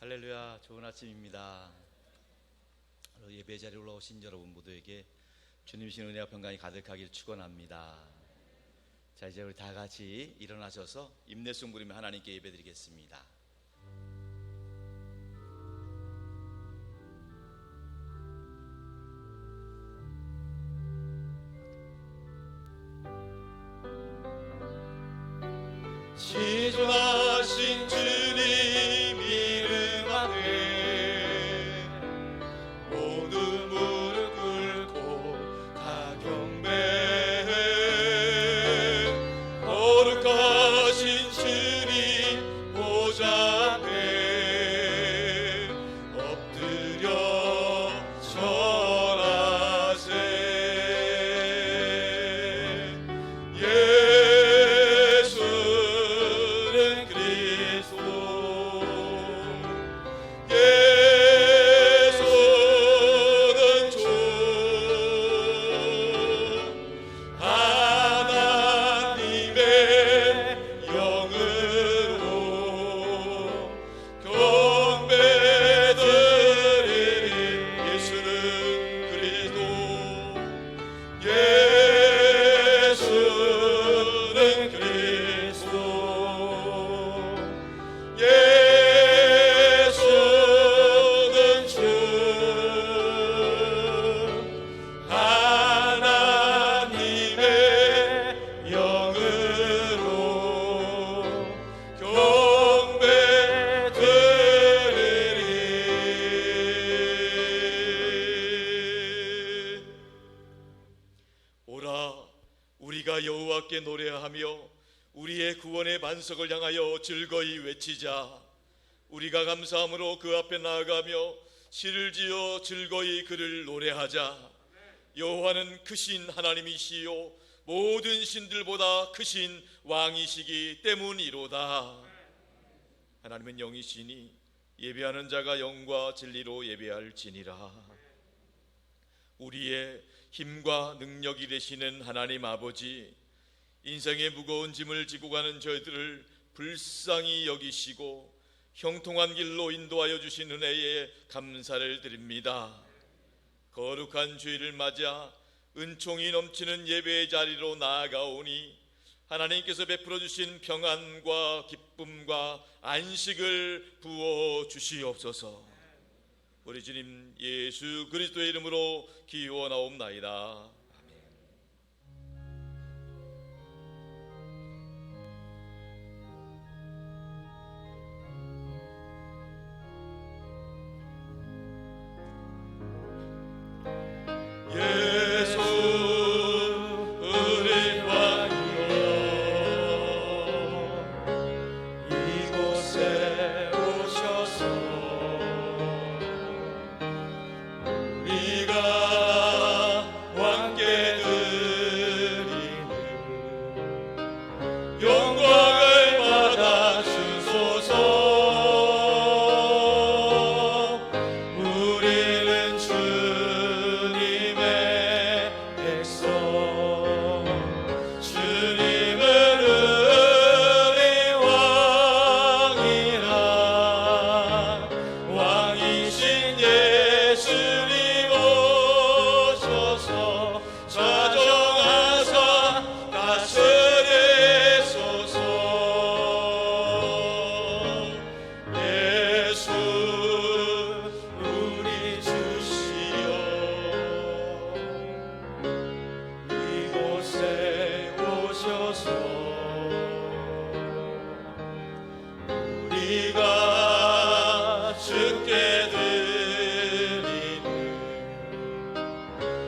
할렐루야, 좋은 아침입니다. 예배 자리에 올라오신 여러분 모두에게 주님이신 은혜와 평강이 가득하길 축원합니다. 자, 이제 우리 다 같이 일어나셔서 임내송 부리며 하나님께 예배드리겠습니다. 지존하신 주님 이름 안에 모두 무릎 꿇고 다 경배해. 거룩하신 주님 보좌 앞에 엎드려 절하세. 우리가 여호와께 노래하며 우리의 구원의 반석을 향하여 즐거이 외치자. 우리가 감사함으로 그 앞에 나아가며 시를 지어 즐거이 그를 노래하자. 여호와는 크신 하나님이시요 모든 신들보다 크신 왕이시기 때문이로다. 하나님은 영이시니 예배하는 자가 영과 진리로 예배할지니라. 우리의 힘과 능력이 되시는 하나님 아버지, 인생의 무거운 짐을 지고 가는 저희들을 불쌍히 여기시고 형통한 길로 인도하여 주신 은혜에 감사를 드립니다. 거룩한 주일을 맞아 은총이 넘치는 예배의 자리로 나아가오니 하나님께서 베풀어 주신 평안과 기쁨과 안식을 부어 주시옵소서. 우리 주님 예수 그리스도의 이름으로 기원하옵나이다. 예수 우리 왕이여 이곳에 오셔서 우리가 왕께 드리는 영광을 받아 주소서. 우리는 주님의 백성, 주님은 우리 왕이라. 왕이신 예수님 오셔서 좌정하사 다스리소서. 예수 우리 주시여 이곳에 오셔서 우리가 주께 드리는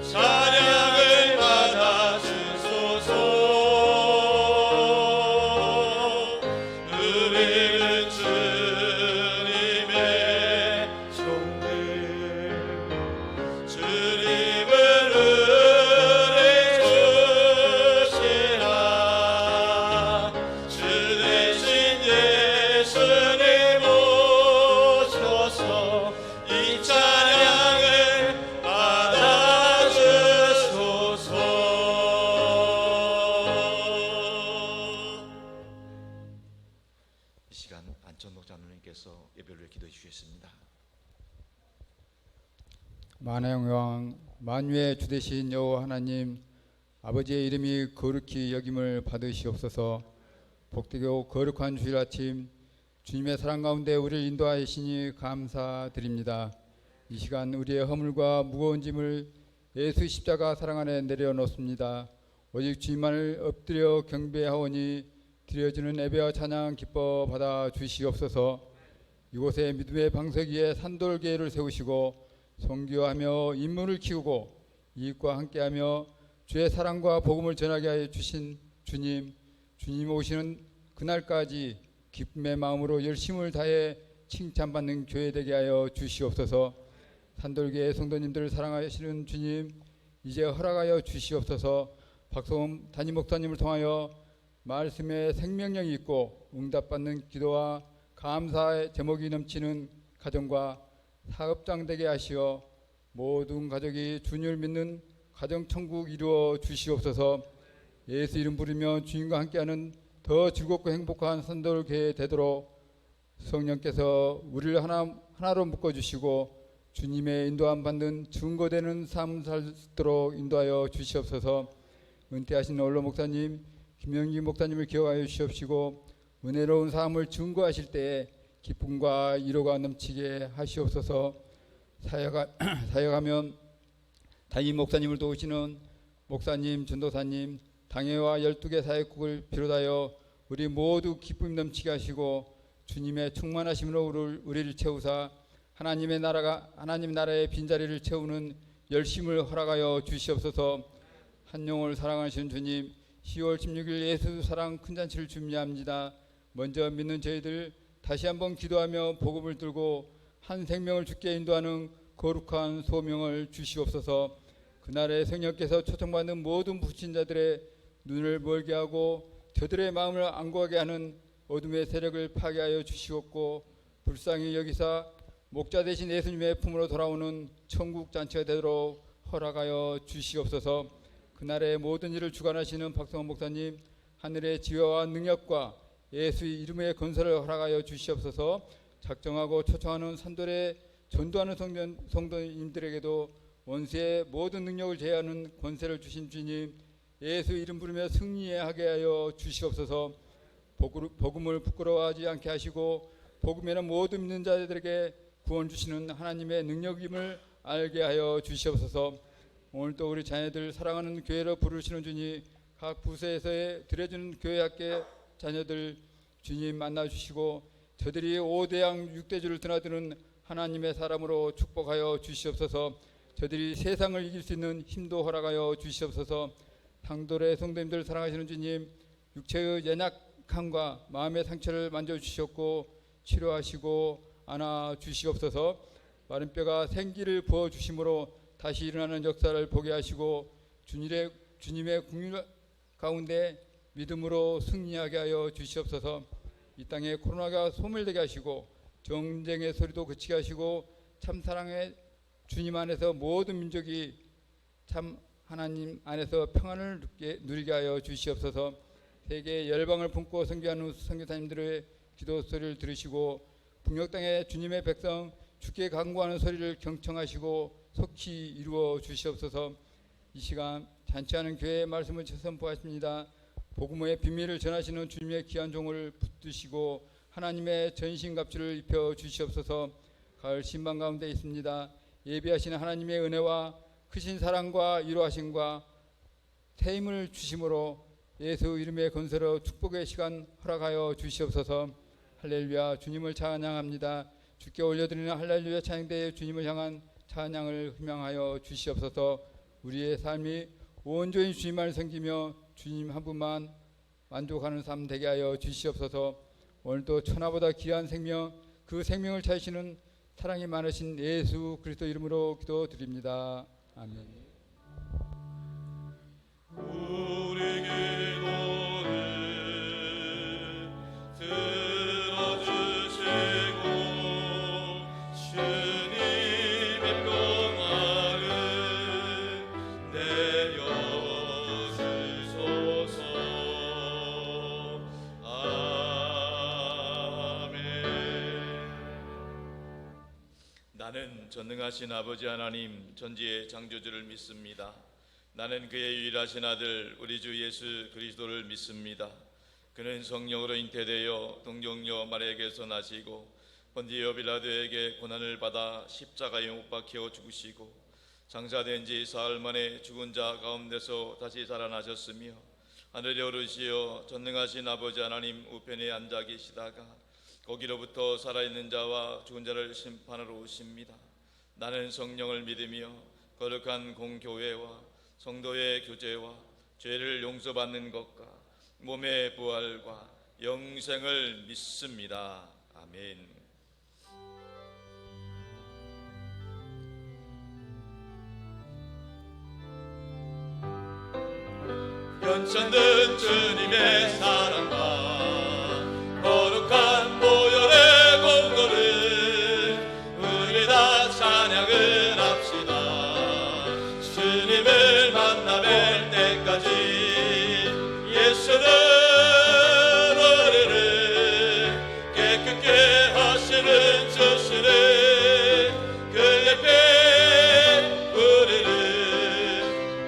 찬양을 받아 주소서. 우리는 주님의 종들, 주님을 우리 주시라. 주 대신 예수님 전독자 누님께서 예배를 기도해 주셨습니다. 만왕왕 만유의 주 되신 여호와 하나님, 아버지의 이름이 거룩히 여김을 받으시옵소서. 복되고 거룩한 주일 아침, 주님의 사랑 가운데 우리를 인도하시니 감사드립니다. 이 시간 우리의 허물과 무거운 짐을 예수 십자가 사랑 안에 내려놓습니다. 오직 주님만을 엎드려 경배하오니 드려지는 예배와 찬양 기뻐 받아 주시옵소서. 이곳에 믿음의 방석 위에 산돌교회를 세우시고 선교하며 인문을 키우고 이익과 함께하며 주의 사랑과 복음을 전하게 하여 주신 주님 오시는 그날까지 기쁨의 마음으로 열심을 다해 칭찬받는 교회 되게 하여 주시옵소서. 산돌교회 성도님들을 사랑하시는 주님, 이제 허락하여 주시옵소서. 박성훈 담임 목사님을 통하여 말씀에 생명력이 있고 응답받는 기도와 감사의 제목이 넘치는 가정과 사업장 되게 하시어 모든 가족이 주님을 믿는 가정천국 이루어 주시옵소서. 예수 이름 부르며 주님과 함께하는 더 즐겁고 행복한 산돌교회 되도록 성령께서 우리를 하나로 묶어주시고 주님의 인도함 받는 증거되는 삶 살도록 인도하여 주시옵소서. 은퇴하신 원로 목사님 김영기 목사님을 기억하여 주시옵시고 은혜로운 삶을 증거하실 때에 기쁨과 위로가 넘치게 하시옵소서. 사역하면 담임 목사님을 도우시는 목사님, 전도사님, 당회와 12개 사역국을 비롯하여 우리 모두 기쁨 넘치게 하시고 주님의 충만하심으로 우리를 채우사 하나님 나라의 빈자리를 채우는 열심을 허락하여 주시옵소서. 한 영혼을 사랑하시는 주님, 10월 16일 예수 사랑 큰 잔치를 준비합니다. 먼저 믿는 저희들 다시 한번 기도하며 복음을 들고 한 생명을 주께 인도하는 거룩한 소명을 주시옵소서. 그날의 성령께서 초청받는 모든 불신자들의 눈을 멀게 하고 저들의 마음을 안고하게 하는 어둠의 세력을 파괴하여 주시옵고 불쌍히 여기사 목자 되신 예수님의 품으로 돌아오는 천국 잔치가 되도록 허락하여 주시옵소서. 그날의 모든 일을 주관하시는 박성원 목사님, 하늘의 지혜와 능력과 예수의 이름의 건설을 허락하여 주시옵소서. 작정하고 초청하는 산돌에 전도하는 성도님들에게도 원수의 모든 능력을 제하는 권세를 주신 주님, 예수 이름 부르며 승리하게 하여 주시옵소서. 복음을 부끄러워하지 않게 하시고 복음에는 모든 믿는 자들에게 구원 주시는 하나님의 능력임을 알게 하여 주시옵소서. 오늘도 우리 자녀들 사랑하는 교회로 부르시는 주님, 각 부서에서의 드려지는 교회 학계 자녀들 주님 만나주시고 저들이 5대양 6대주를 드나드는 하나님의 사람으로 축복하여 주시옵소서. 저들이 세상을 이길 수 있는 힘도 허락하여 주시옵소서. 상돌의 성도님들 사랑하시는 주님, 육체의 연약함과 마음의 상처를 만져주셨고 치료하시고 안아주시옵소서. 마른 뼈가 생기를 부어주심으로 다시 일어나는 역사를 보게 하시고 주님의 국률 가운데 믿음으로 승리하게 하여 주시옵소서. 이 땅에 코로나가 소멸되게 하시고 정쟁의 소리도 그치게 하시고 참 사랑의 주님 안에서 모든 민족이 참 하나님 안에서 평안을 누리게 하여 주시옵소서. 세계 열방을 품고 선교하는 선교사님들의 기도 소리를 들으시고 북녘 땅의 주님의 백성 주께 간구하는 소리를 경청하시고 속히 이루어 주시옵소서. 이 시간 잔치하는 교회의 말씀을 선포하십니다. 복음의 비밀을 전하시는 주님의 귀한 종을 붙드시고 하나님의 전신갑주를 입혀 주시옵소서. 가을 신방 가운데 있습니다. 예비하시는 하나님의 은혜와 크신 사랑과 위로하심과 새 힘을 주심으로 예수 이름의 건설로 축복의 시간 허락하여 주시옵소서. 할렐루야, 주님을 찬양합니다. 주께 올려드리는 할렐루야 찬양대에 주님을 향한 찬양을 희망하여 주시옵소서. 우리의 삶이 온전히 주님만을 섬기며 주님 한 분만 만족하는 삶 되게 하여 주시옵소서. 오늘도 천하보다 귀한 생명, 그 생명을 찾으시는 사랑이 많으신 예수 그리스도 이름으로 기도드립니다. 아멘. 우리 기도를 들어주시고 주님의 평안을 내려주소서. 아멘. 나는 전능하신 아버지 하나님 전지의 창조주를 믿습니다. 나는 그의 유일하신 아들 우리 주 예수 그리스도를 믿습니다. 그는 성령으로 잉태되어 동정녀 마리아에게서 나시고 본디오 빌라도에게 고난을 받아 십자가에 못 박혀 죽으시고 장사된 지 사흘 만에 죽은 자 가운데서 다시 살아나셨으며 하늘에 오르시어 전능하신 아버지 하나님 우편에 앉아 계시다가 거기로부터 살아있는 자와 죽은 자를 심판하러 오십니다. 나는 성령을 믿으며 거룩한 공교회와 성도의 교제와 죄를 용서받는 것과 몸의 부활과 영생을 믿습니다. 아멘. 변천된 주님의 사랑과 거룩한 보혈의 공로를 우리 다 찬양을 합시다. 주님을 만나 뵐 때까지 예수는 우리를 깨끗게 하시는 주시네. 그의 피 우리를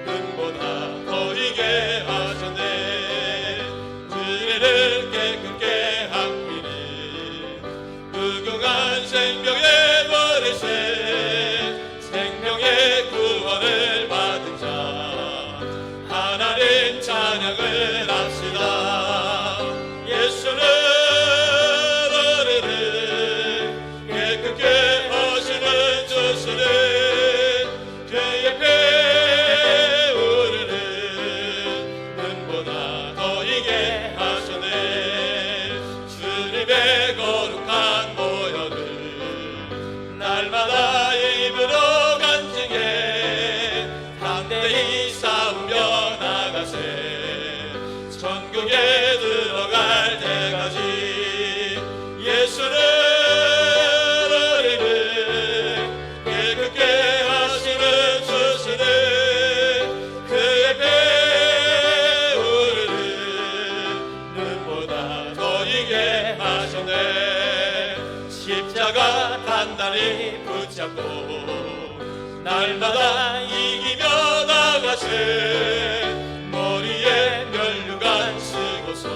눈보다 더 이게 하셨네. 주를 깨끗게 함이니 무궁한 생명의 버리신 생명의 구원을 받은 자 하나님 찬양을 합시다. 예수는 우리를 깨끗게 하시는 주시네. 그의 피 우리를 눈보다 더 이게 하셨네. 주님의 거룩한 보혈을 날마다 입으로 간증해 담대히 싸우며 나가세. 천국에 들어갈 때까지 예수는 우리를 깨끗게 하시는 주시네. 그의 피 우리를 눈보다 더 이게 하셨네. 십자가 단단히 붙잡고 날마다 이기며 나가세. 머리에 면류관 쓰고서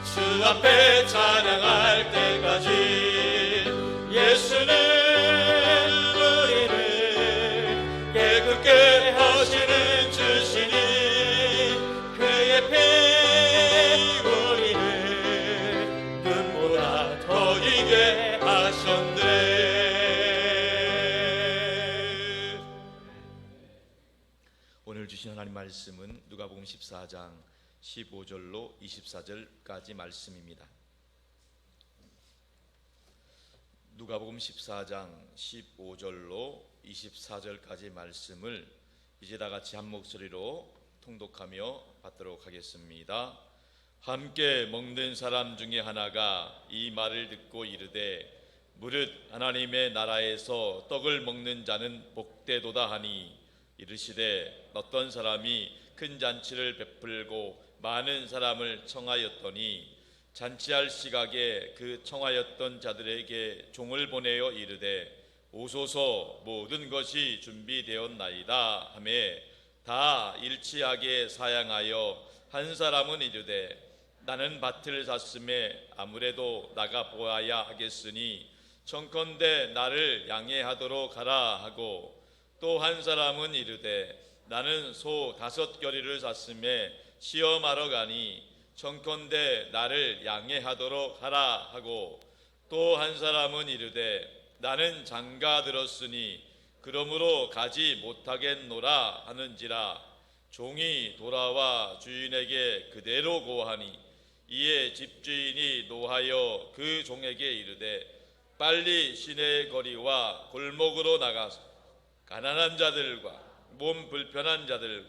주 앞에 찬양할 때까지 예수는 우리를 깨끗게 하시는 주시니 그의 피 우리를 눈보다 더 이게 하셨네. 오늘 주신 하나님 말씀은 누가복음 14장 15절로 24절까지 말씀입니다. 누가복음 14장 15절로 24절까지 말씀을 이제 다 같이 한 목소리로 통독하며 받도록 하겠습니다. 함께 먹는 사람 중에 하나가 이 말을 듣고 이르되 무릇 하나님의 나라에서 떡을 먹는 자는 복되도다 하니 이르시되 어떤 사람이 큰 잔치를 베풀고 많은 사람을 청하였더니 잔치할 시각에 그 청하였던 자들에게 종을 보내어 이르되 오소서 모든 것이 준비되었나이다 하매 다 일치하게 사양하여 한 사람은 이르되 나는 밭을 샀음에 아무래도 나가 보아야 하겠으니 청컨대 나를 양해하도록 하라 하고 또 한 사람은 이르되 나는 소 5겨리를 샀음에 시험하러 가니 청컨대 나를 양해하도록 하라 하고 또 한 사람은 이르되 나는 장가 들었으니 그러므로 가지 못하겠노라 하는지라. 종이 돌아와 주인에게 그대로 고하니 이에 집주인이 노하여 그 종에게 이르되 빨리 시내 거리와 골목으로 나가서 가난한 자들과 몸 불편한 자들과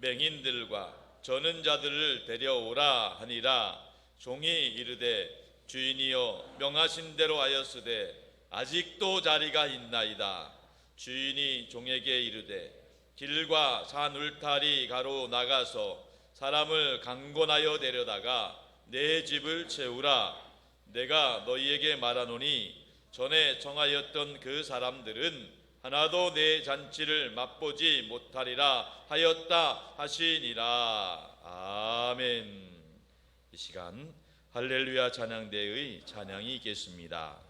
맹인들과 저는 자들을 데려오라 하니라. 종이 이르되 주인이여 명하신 대로 하였으되 아직도 자리가 있나이다. 주인이 종에게 이르되 길과 산 울타리 가로 나가서 사람을 강권하여 데려다가 내 집을 채우라. 내가 너희에게 말하노니 전에 정하였던 그 사람들은 하나도 내 잔치를 맛보지 못하리라 하였다 하시니라. 아멘. 이 시간 할렐루야 찬양대의 찬양이 있겠습니다.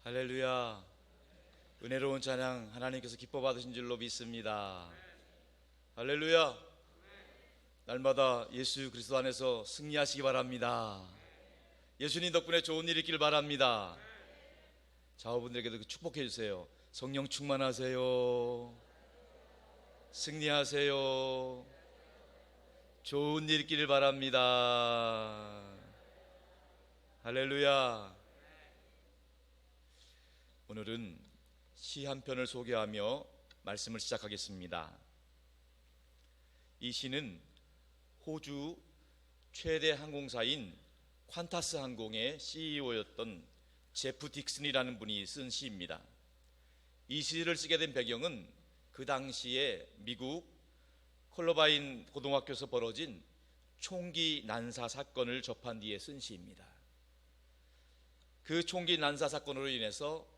할렐루야. 은혜로운 찬양 하나님께서 기뻐 받으신 줄로 믿습니다. 할렐루야. 날마다 예수 그리스도 안에서 승리하시기 바랍니다. 예수님 덕분에 좋은 일 있기를 바랍니다. 자녀분들에게도 축복해 주세요. 성령 충만하세요. 승리하세요. 좋은 일 있기를 바랍니다. 할렐루야. 오늘은 시 한 편을 소개하며 말씀을 시작하겠습니다. 이 시는 호주 최대 항공사인 퀀타스 항공의 CEO였던 제프 딕슨이라는 분이 쓴 시입니다. 이 시를 쓰게 된 배경은 그 당시에 미국 콜러바인 고등학교에서 벌어진 총기 난사 사건을 접한 뒤에 쓴 시입니다. 그 총기 난사 사건으로 인해서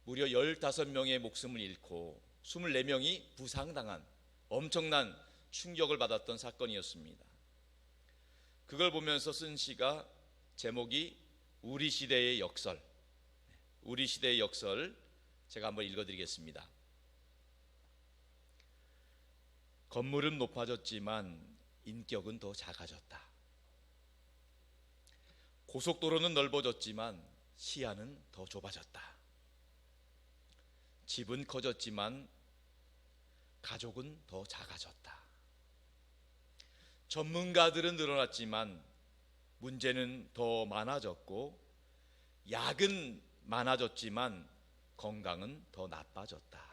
무려 15명의 목숨을 잃고 24명이 부상당한 엄청난 충격을 받았던 사건이었습니다. 그걸 보면서 쓴 시가 제목이 우리 시대의 역설. 우리 시대의 역설 제가 한번 읽어드리겠습니다. 건물은 높아졌지만 인격은 더 작아졌다. 고속도로는 넓어졌지만 시야는 더 좁아졌다. 집은 커졌지만 가족은 더 작아졌다. 전문가들은 늘어났지만 문제는 더 많아졌고 약은 많아졌지만 건강은 더 나빠졌다.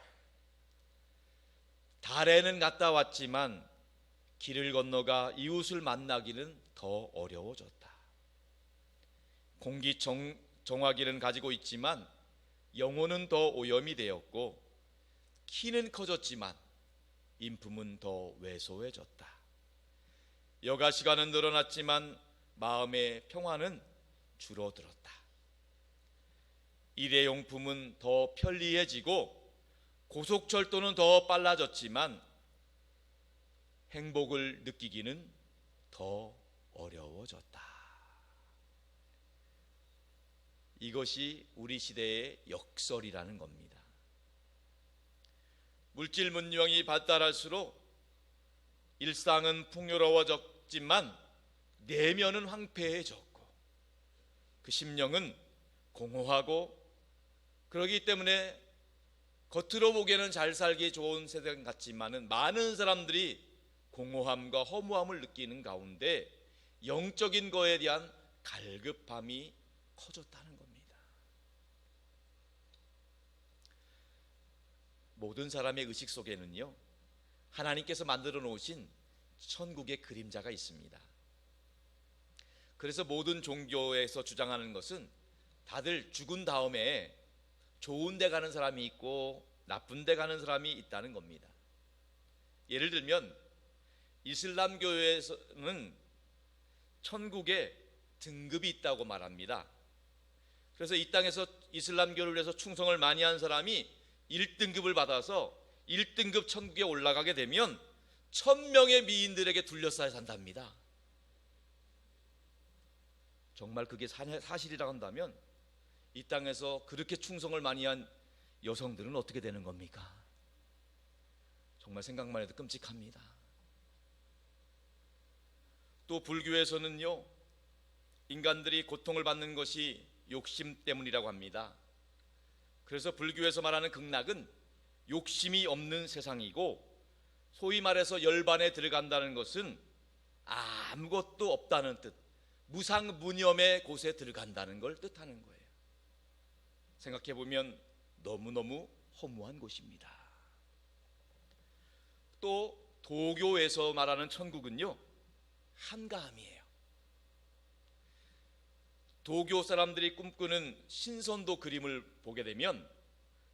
달에는 갔다 왔지만 길을 건너가 이웃을 만나기는 더 어려워졌다. 공기정화기는 가지고 있지만 영혼은 더 오염이 되었고 키는 커졌지만 인품은 더 왜소해졌다. 여가 시간은 늘어났지만 마음의 평화는 줄어들었다. 일회용품은 더 편리해지고 고속철도는 더 빨라졌지만 행복을 느끼기는 더 어려워졌다. 이것이 우리 시대의 역설이라는 겁니다. 물질 문명이 발달할수록 일상은 풍요로워졌지만 내면은 황폐해졌고 그 심령은 공허하고 그러기 때문에 겉으로 보기에는 잘 살기 좋은 세상 같지만은 많은 사람들이 공허함과 허무함을 느끼는 가운데 영적인 거에 대한 갈급함이 커졌다는 겁니다. 모든 사람의 의식 속에는요 하나님께서 만들어 놓으신 천국의 그림자가 있습니다. 그래서 모든 종교에서 주장하는 것은 다들 죽은 다음에 좋은 데 가는 사람이 있고 나쁜 데 가는 사람이 있다는 겁니다. 예를 들면 이슬람교에서는 천국에 등급이 있다고 말합니다. 그래서 이 땅에서 이슬람교를 위해서 충성을 많이 한 사람이 1등급을 받아서 1등급 천국에 올라가게 되면 1000명의 미인들에게 둘러싸여 산답니다. 정말 그게 사실이라고 한다면 이 땅에서 그렇게 충성을 많이 한 여성들은 어떻게 되는 겁니까? 정말 생각만 해도 끔찍합니다. 또 불교에서는요 인간들이 고통을 받는 것이 욕심 때문이라고 합니다. 그래서 불교에서 말하는 극락은 욕심이 없는 세상이고 소위 말해서 열반에 들어간다는 것은 아무것도 없다는 뜻, 무상무념의 곳에 들어간다는 걸 뜻하는 거예요. 생각해보면 너무너무 허무한 곳입니다. 또 도교에서 말하는 천국은요 한가함이에요. 도교 사람들이 꿈꾸는 신선도 그림을 보게 되면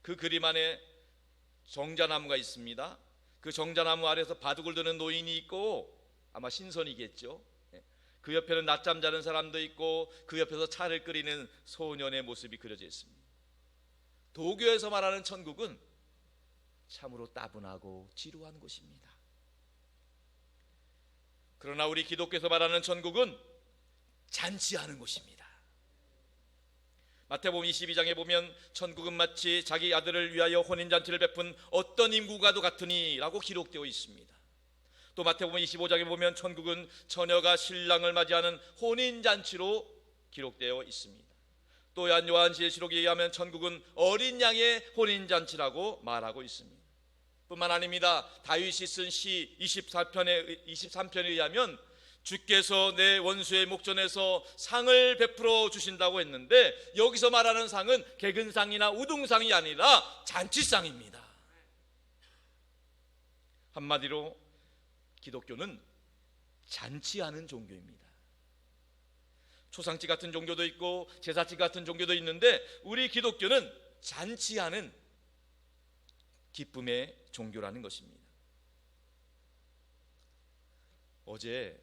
그 그림 안에 정자나무가 있습니다. 그 정자나무 아래서 바둑을 두는 노인이 있고 아마 신선이겠죠. 그 옆에는 낮잠 자는 사람도 있고 그 옆에서 차를 끓이는 소년의 모습이 그려져 있습니다. 도교에서 말하는 천국은 참으로 따분하고 지루한 곳입니다. 그러나 우리 기독교에서 말하는 천국은 잔치하는 곳입니다. 마태복음 22장에 보면 천국은 마치 자기 아들을 위하여 혼인잔치를 베푼 어떤 인구가도 같으니 라고 기록되어 있습니다. 또 마태복음 25장에 보면 천국은 처녀가 신랑을 맞이하는 혼인잔치로 기록되어 있습니다. 또 요한계시록에 의하면 천국은 어린 양의 혼인잔치라고 말하고 있습니다. 뿐만 아닙니다. 다윗이 쓴 시 23편에 의하면 주께서 내 원수의 목전에서 상을 베풀어 주신다고 했는데, 여기서 말하는 상은 개근상이나 우등상이 아니라 잔치상입니다. 한마디로 기독교는 잔치하는 종교입니다. 초상집 같은 종교도 있고 제사집 같은 종교도 있는데, 우리 기독교는 잔치하는 기쁨의 종교라는 것입니다. 어제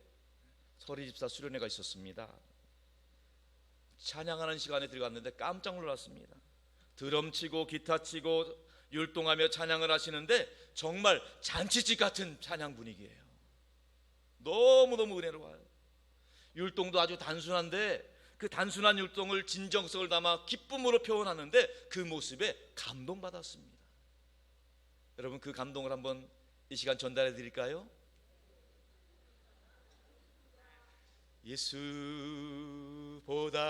서리집사 수련회가 있었습니다. 찬양하는 시간에 들어갔는데 깜짝 놀랐습니다. 드럼 치고 기타 치고 율동하며 찬양을 하시는데 정말 잔치집 같은 찬양 분위기예요. 너무너무 은혜로워요. 율동도 아주 단순한데 그 단순한 율동을 진정성을 담아 기쁨으로 표현하는데 그 모습에 감동받았습니다. 여러분, 그 감동을 한번 이 시간 전달해 드릴까요? 예수보다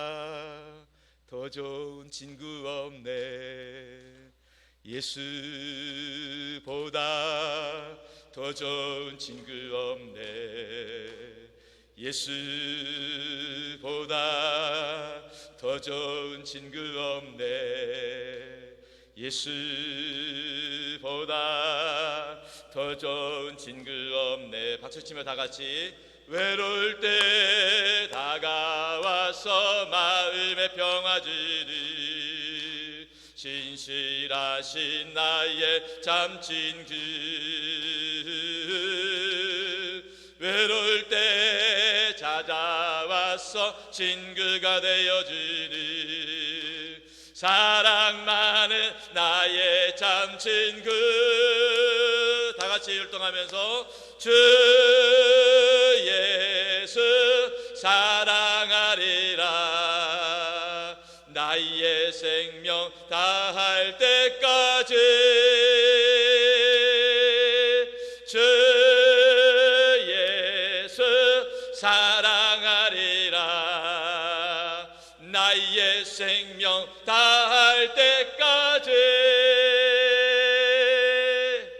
더 좋은 친구 없네. 예수보다 더 좋은 친구 없네. 예수보다 더 좋은 친구 없네. 예수보다 더 좋은 친구 없네. 박수치며 다 같이. 외로울 때 다가와서 마음의 평화 주리 신실하신 나의 참 친구. 외로울 때 찾아와서 친구가 되어주리 사랑 많은 나의 참 친구. 다 같이 율동하면서 주 예수 사랑하리라 나의 생명 다할 때까지. 주 예수 사랑하리라 나의 생명 다할 때까지.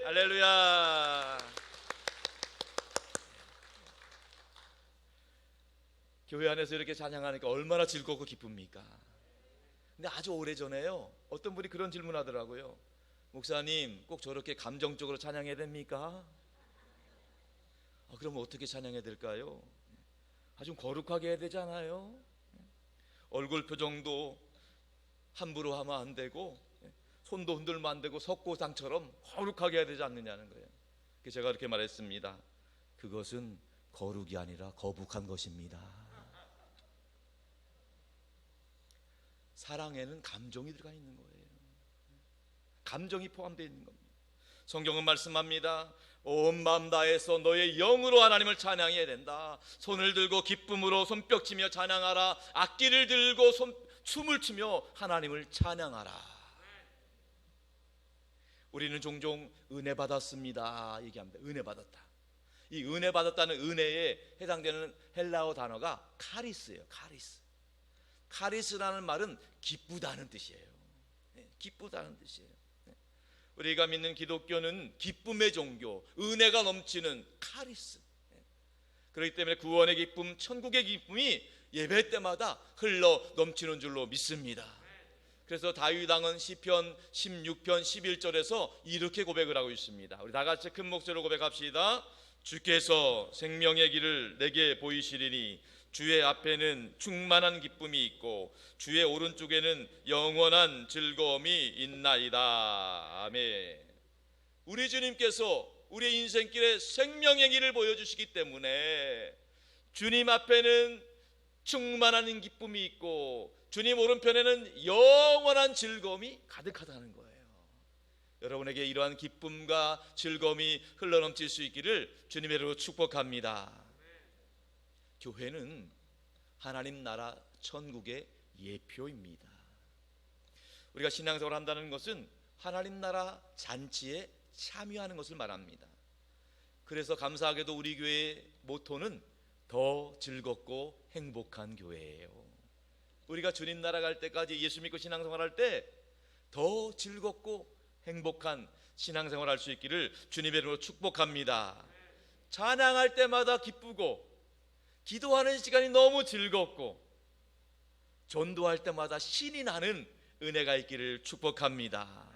할렐루야. 교회 안에서 이렇게 찬양하니까 얼마나 즐겁고 기쁩니까? 근데 아주 오래전에요, 어떤 분이 그런 질문하더라고요. 목사님, 꼭 저렇게 감정적으로 찬양해야 됩니까? 그럼 어떻게 찬양해야 될까요? 아주 거룩하게 해야 되잖아요. 얼굴 표정도 함부로 하면 안 되고 손도 흔들면 안 되고 석고상처럼 거룩하게 해야 되지 않느냐는 거예요. 그래서 제가 그렇게 말했습니다. 그것은 거룩이 아니라 거북한 것입니다. 사랑에는 감정이 들어가 있는 거예요. 감정이 포함되어 있는 겁니다. 성경은 말씀합니다. 온 마음 다해서 너의 영으로 하나님을 찬양해야 된다. 손을 들고 기쁨으로 손뼉치며 찬양하라. 악기를 들고 춤을 추며 하나님을 찬양하라. 우리는 종종 은혜 받았습니다 얘기합니다. 은혜 받았다. 이 은혜 받았다는 은혜에 해당되는 헬라어 단어가 카리스예요. 카리스라는 말은 기쁘다는 뜻이에요. 기쁘다는 뜻이에요. 우리가 믿는 기독교는 기쁨의 종교, 은혜가 넘치는 카리스. 그렇기 때문에 구원의 기쁨, 천국의 기쁨이 예배 때마다 흘러 넘치는 줄로 믿습니다. 그래서 다윗 왕은 시편 16편 11절에서 이렇게 고백을 하고 있습니다. 우리 다 같이 큰 목소리로 고백합시다. 주께서 생명의 길을 내게 보이시리니 주의 앞에는 충만한 기쁨이 있고 주의 오른쪽에는 영원한 즐거움이 있나이다. 아멘. 우리 주님께서 우리의 인생길에 생명의 길을 보여주시기 때문에 주님 앞에는 충만한 기쁨이 있고 주님 오른편에는 영원한 즐거움이 가득하다는 거예요. 여러분에게 이러한 기쁨과 즐거움이 흘러넘칠 수 있기를 주님의 이름으로 축복합니다. 교회는 하나님 나라 천국의 예표입니다. 우리가 신앙생활을 한다는 것은 하나님 나라 잔치에 참여하는 것을 말합니다. 그래서 감사하게도 우리 교회의 모토는 더 즐겁고 행복한 교회예요. 우리가 주님 나라 갈 때까지 예수 믿고 신앙생활 할 때 더 즐겁고 행복한 신앙생활 할 수 있기를 주님의 이름으로 축복합니다. 찬양할 때마다 기쁘고, 기도하는 시간이 너무 즐겁고, 전도할 때마다 신이 나는 은혜가 있기를 축복합니다.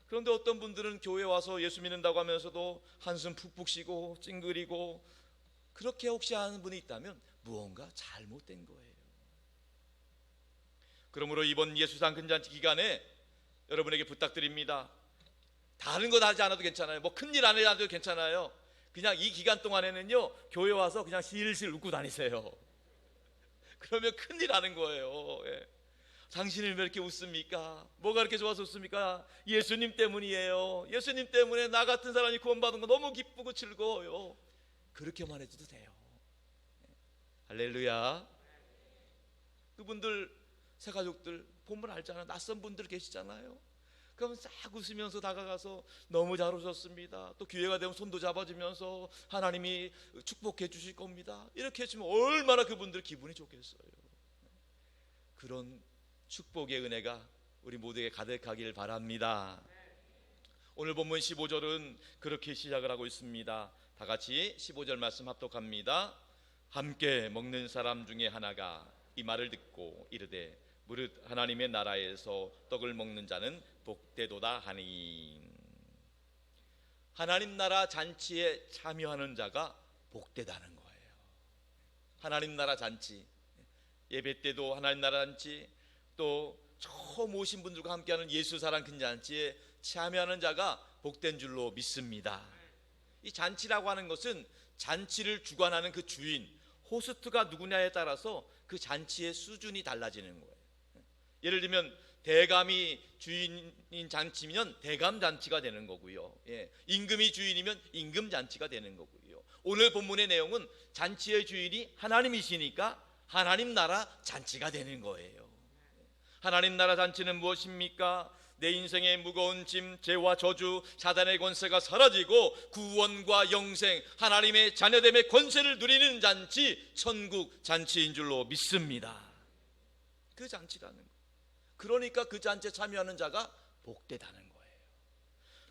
그런데 어떤 분들은 교회 와서 예수 믿는다고 하면서도 한숨 푹푹 쉬고 찡그리고, 그렇게 혹시 하는 분이 있다면 무언가 잘못된 거예요. 그러므로 이번 예수상 근잔치 기간에 여러분에게 부탁드립니다. 다른 거 하지 않아도 괜찮아요. 뭐 큰일 안 해도 괜찮아요. 그냥 이 기간 동안에는요, 교회 와서 그냥 실실 웃고 다니세요. 그러면 큰일 하는 거예요. 예. 당신은 왜 이렇게 웃습니까? 뭐가 그렇게 좋아서 웃습니까? 예수님 때문이에요. 예수님 때문에 나 같은 사람이 구원받은 거 너무 기쁘고 즐거워요. 그렇게만 해줘도 돼요. 할렐루야. 그분들 새 가족들 보면 알잖아요. 낯선 분들 계시잖아요. 그럼 싹 웃으면서 다가가서 너무 잘 오셨습니다. 또 기회가 되면 손도 잡아주면서 하나님이 축복해 주실 겁니다. 이렇게 해주면 얼마나 그분들 기분이 좋겠어요. 그런 축복의 은혜가 우리 모두에게 가득하길 바랍니다. 오늘 본문 15절은 그렇게 시작을 하고 있습니다. 다 같이 15절 말씀 합독합니다. 함께 먹는 사람 중에 하나가 이 말을 듣고 이르되 무릇 하나님의 나라에서 떡을 먹는 자는 복되도다 하니. 하나님 나라 잔치에 참여하는 자가 복되다는 거예요. 하나님 나라 잔치, 예배 때도 하나님 나라 잔치, 또 처음 오신 분들과 함께하는 예수 사랑 큰 잔치에 참여하는 자가 복된 줄로 믿습니다. 이 잔치라고 하는 것은 잔치를 주관하는 그 주인, 호스트가 누구냐에 따라서 그 잔치의 수준이 달라지는 거예요. 예를 들면 대감이 주인인 잔치면 대감 잔치가 되는 거고요. 예, 임금이 주인이면 임금 잔치가 되는 거고요. 오늘 본문의 내용은 잔치의 주인이 하나님이시니까 하나님 나라 잔치가 되는 거예요. 하나님 나라 잔치는 무엇입니까? 내 인생의 무거운 짐, 죄와 저주, 사단의 권세가 사라지고 구원과 영생, 하나님의 자녀됨의 권세를 누리는 잔치, 천국 잔치인 줄로 믿습니다. 그 잔치라는 거. 그러니까 그 잔치에 참여하는 자가 복되다는 거예요.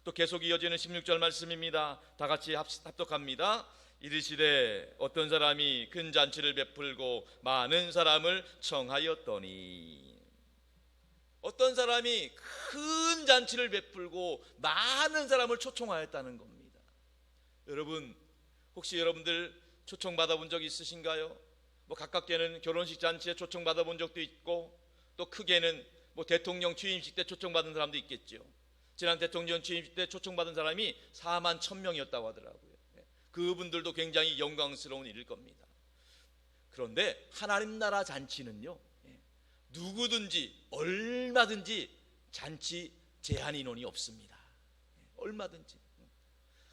또 계속 이어지는 16절 말씀입니다. 다 같이 합독합니다. 이르시되 어떤 사람이 큰 잔치를 베풀고 많은 사람을 청하였더니. 어떤 사람이 큰 잔치를 베풀고 많은 사람을 초청하였다는 겁니다. 여러분, 혹시 여러분들 초청받아 본 적 있으신가요? 뭐 가깝게는 결혼식 잔치에 초청받아 본 적도 있고, 또 크게는 뭐 대통령 취임식 때 초청받은 사람도 있겠죠. 지난 대통령 취임식 때 초청받은 사람이 4만 1,000명이었다고 하더라고요. 그분들도 굉장히 영광스러운 일일 겁니다. 그런데 하나님 나라 잔치는요, 누구든지 얼마든지 잔치 제한 인원이 없습니다. 얼마든지.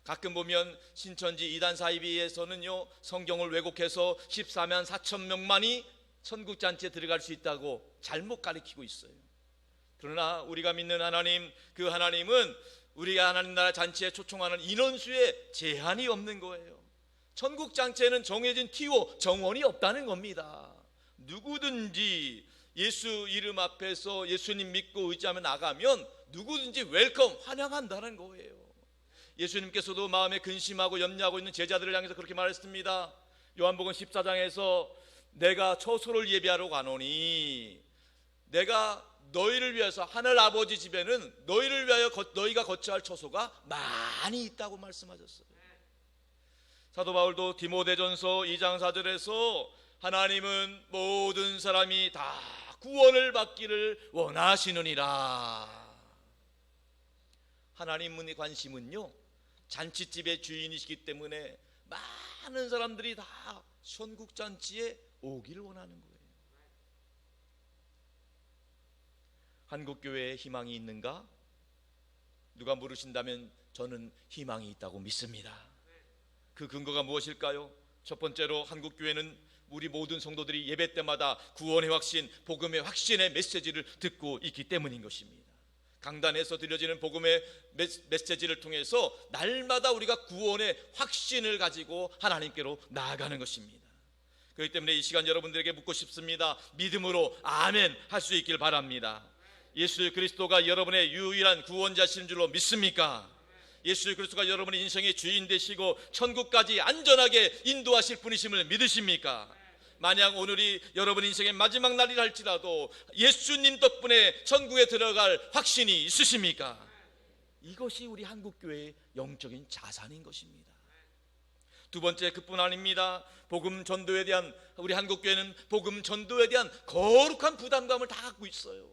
가끔 보면 신천지 이단 사이비에서는요, 성경을 왜곡해서 14만 4천 명만이 천국 잔치에 들어갈 수 있다고 잘못 가르치고 있어요. 그러나 우리가 믿는 하나님, 그 하나님은 우리가 하나님 나라 잔치에 초청하는 인원수에 제한이 없는 거예요. 천국 잔치에는 정해진 티오, 정원이 없다는 겁니다. 누구든지 예수 이름 앞에서 예수님 믿고 의지하며 나가면 누구든지 웰컴, 환영한다는 거예요. 예수님께서도 마음에 근심하고 염려하고 있는 제자들을 향해서 그렇게 말했습니다. 요한복음 14장에서 내가 처소를 예비하러 가노니, 내가 너희를 위해서 하늘 아버지 집에는 너희를 위하여 너희가 거쳐야 할 처소가 많이 있다고 말씀하셨어요. 사도 바울도 디모데전서 2장 4절에서 하나님은 모든 사람이 다 구원을 받기를 원하시느니라. 하나님의 관심은요, 잔치집의 주인이시기 때문에 많은 사람들이 다 천국 잔치에 오기를 원하는 거예요. 한국 교회에 희망이 있는가? 누가 물으신다면 저는 희망이 있다고 믿습니다. 그 근거가 무엇일까요? 첫 번째로 한국 교회는 우리 모든 성도들이 예배 때마다 구원의 확신, 복음의 확신의 메시지를 듣고 있기 때문인 것입니다. 강단에서 들려지는 복음의 메시지를 통해서 날마다 우리가 구원의 확신을 가지고 하나님께로 나아가는 것입니다. 그렇기 때문에 이 시간 여러분들에게 묻고 싶습니다. 믿음으로 아멘 할 수 있길 바랍니다. 예수 그리스도가 여러분의 유일한 구원자신 줄로 믿습니까? 예수 그리스도가 여러분의 인생의 주인 되시고 천국까지 안전하게 인도하실 분이심을 믿으십니까? 만약 오늘이 여러분 인생의 마지막 날이라 할지라도 예수님 덕분에 천국에 들어갈 확신이 있으십니까? 이것이 우리 한국교회의 영적인 자산인 것입니다. 두 번째, 그뿐 아닙니다. 복음 전도에 대한, 우리 한국교회는 복음 전도에 대한 거룩한 부담감을 다 갖고 있어요.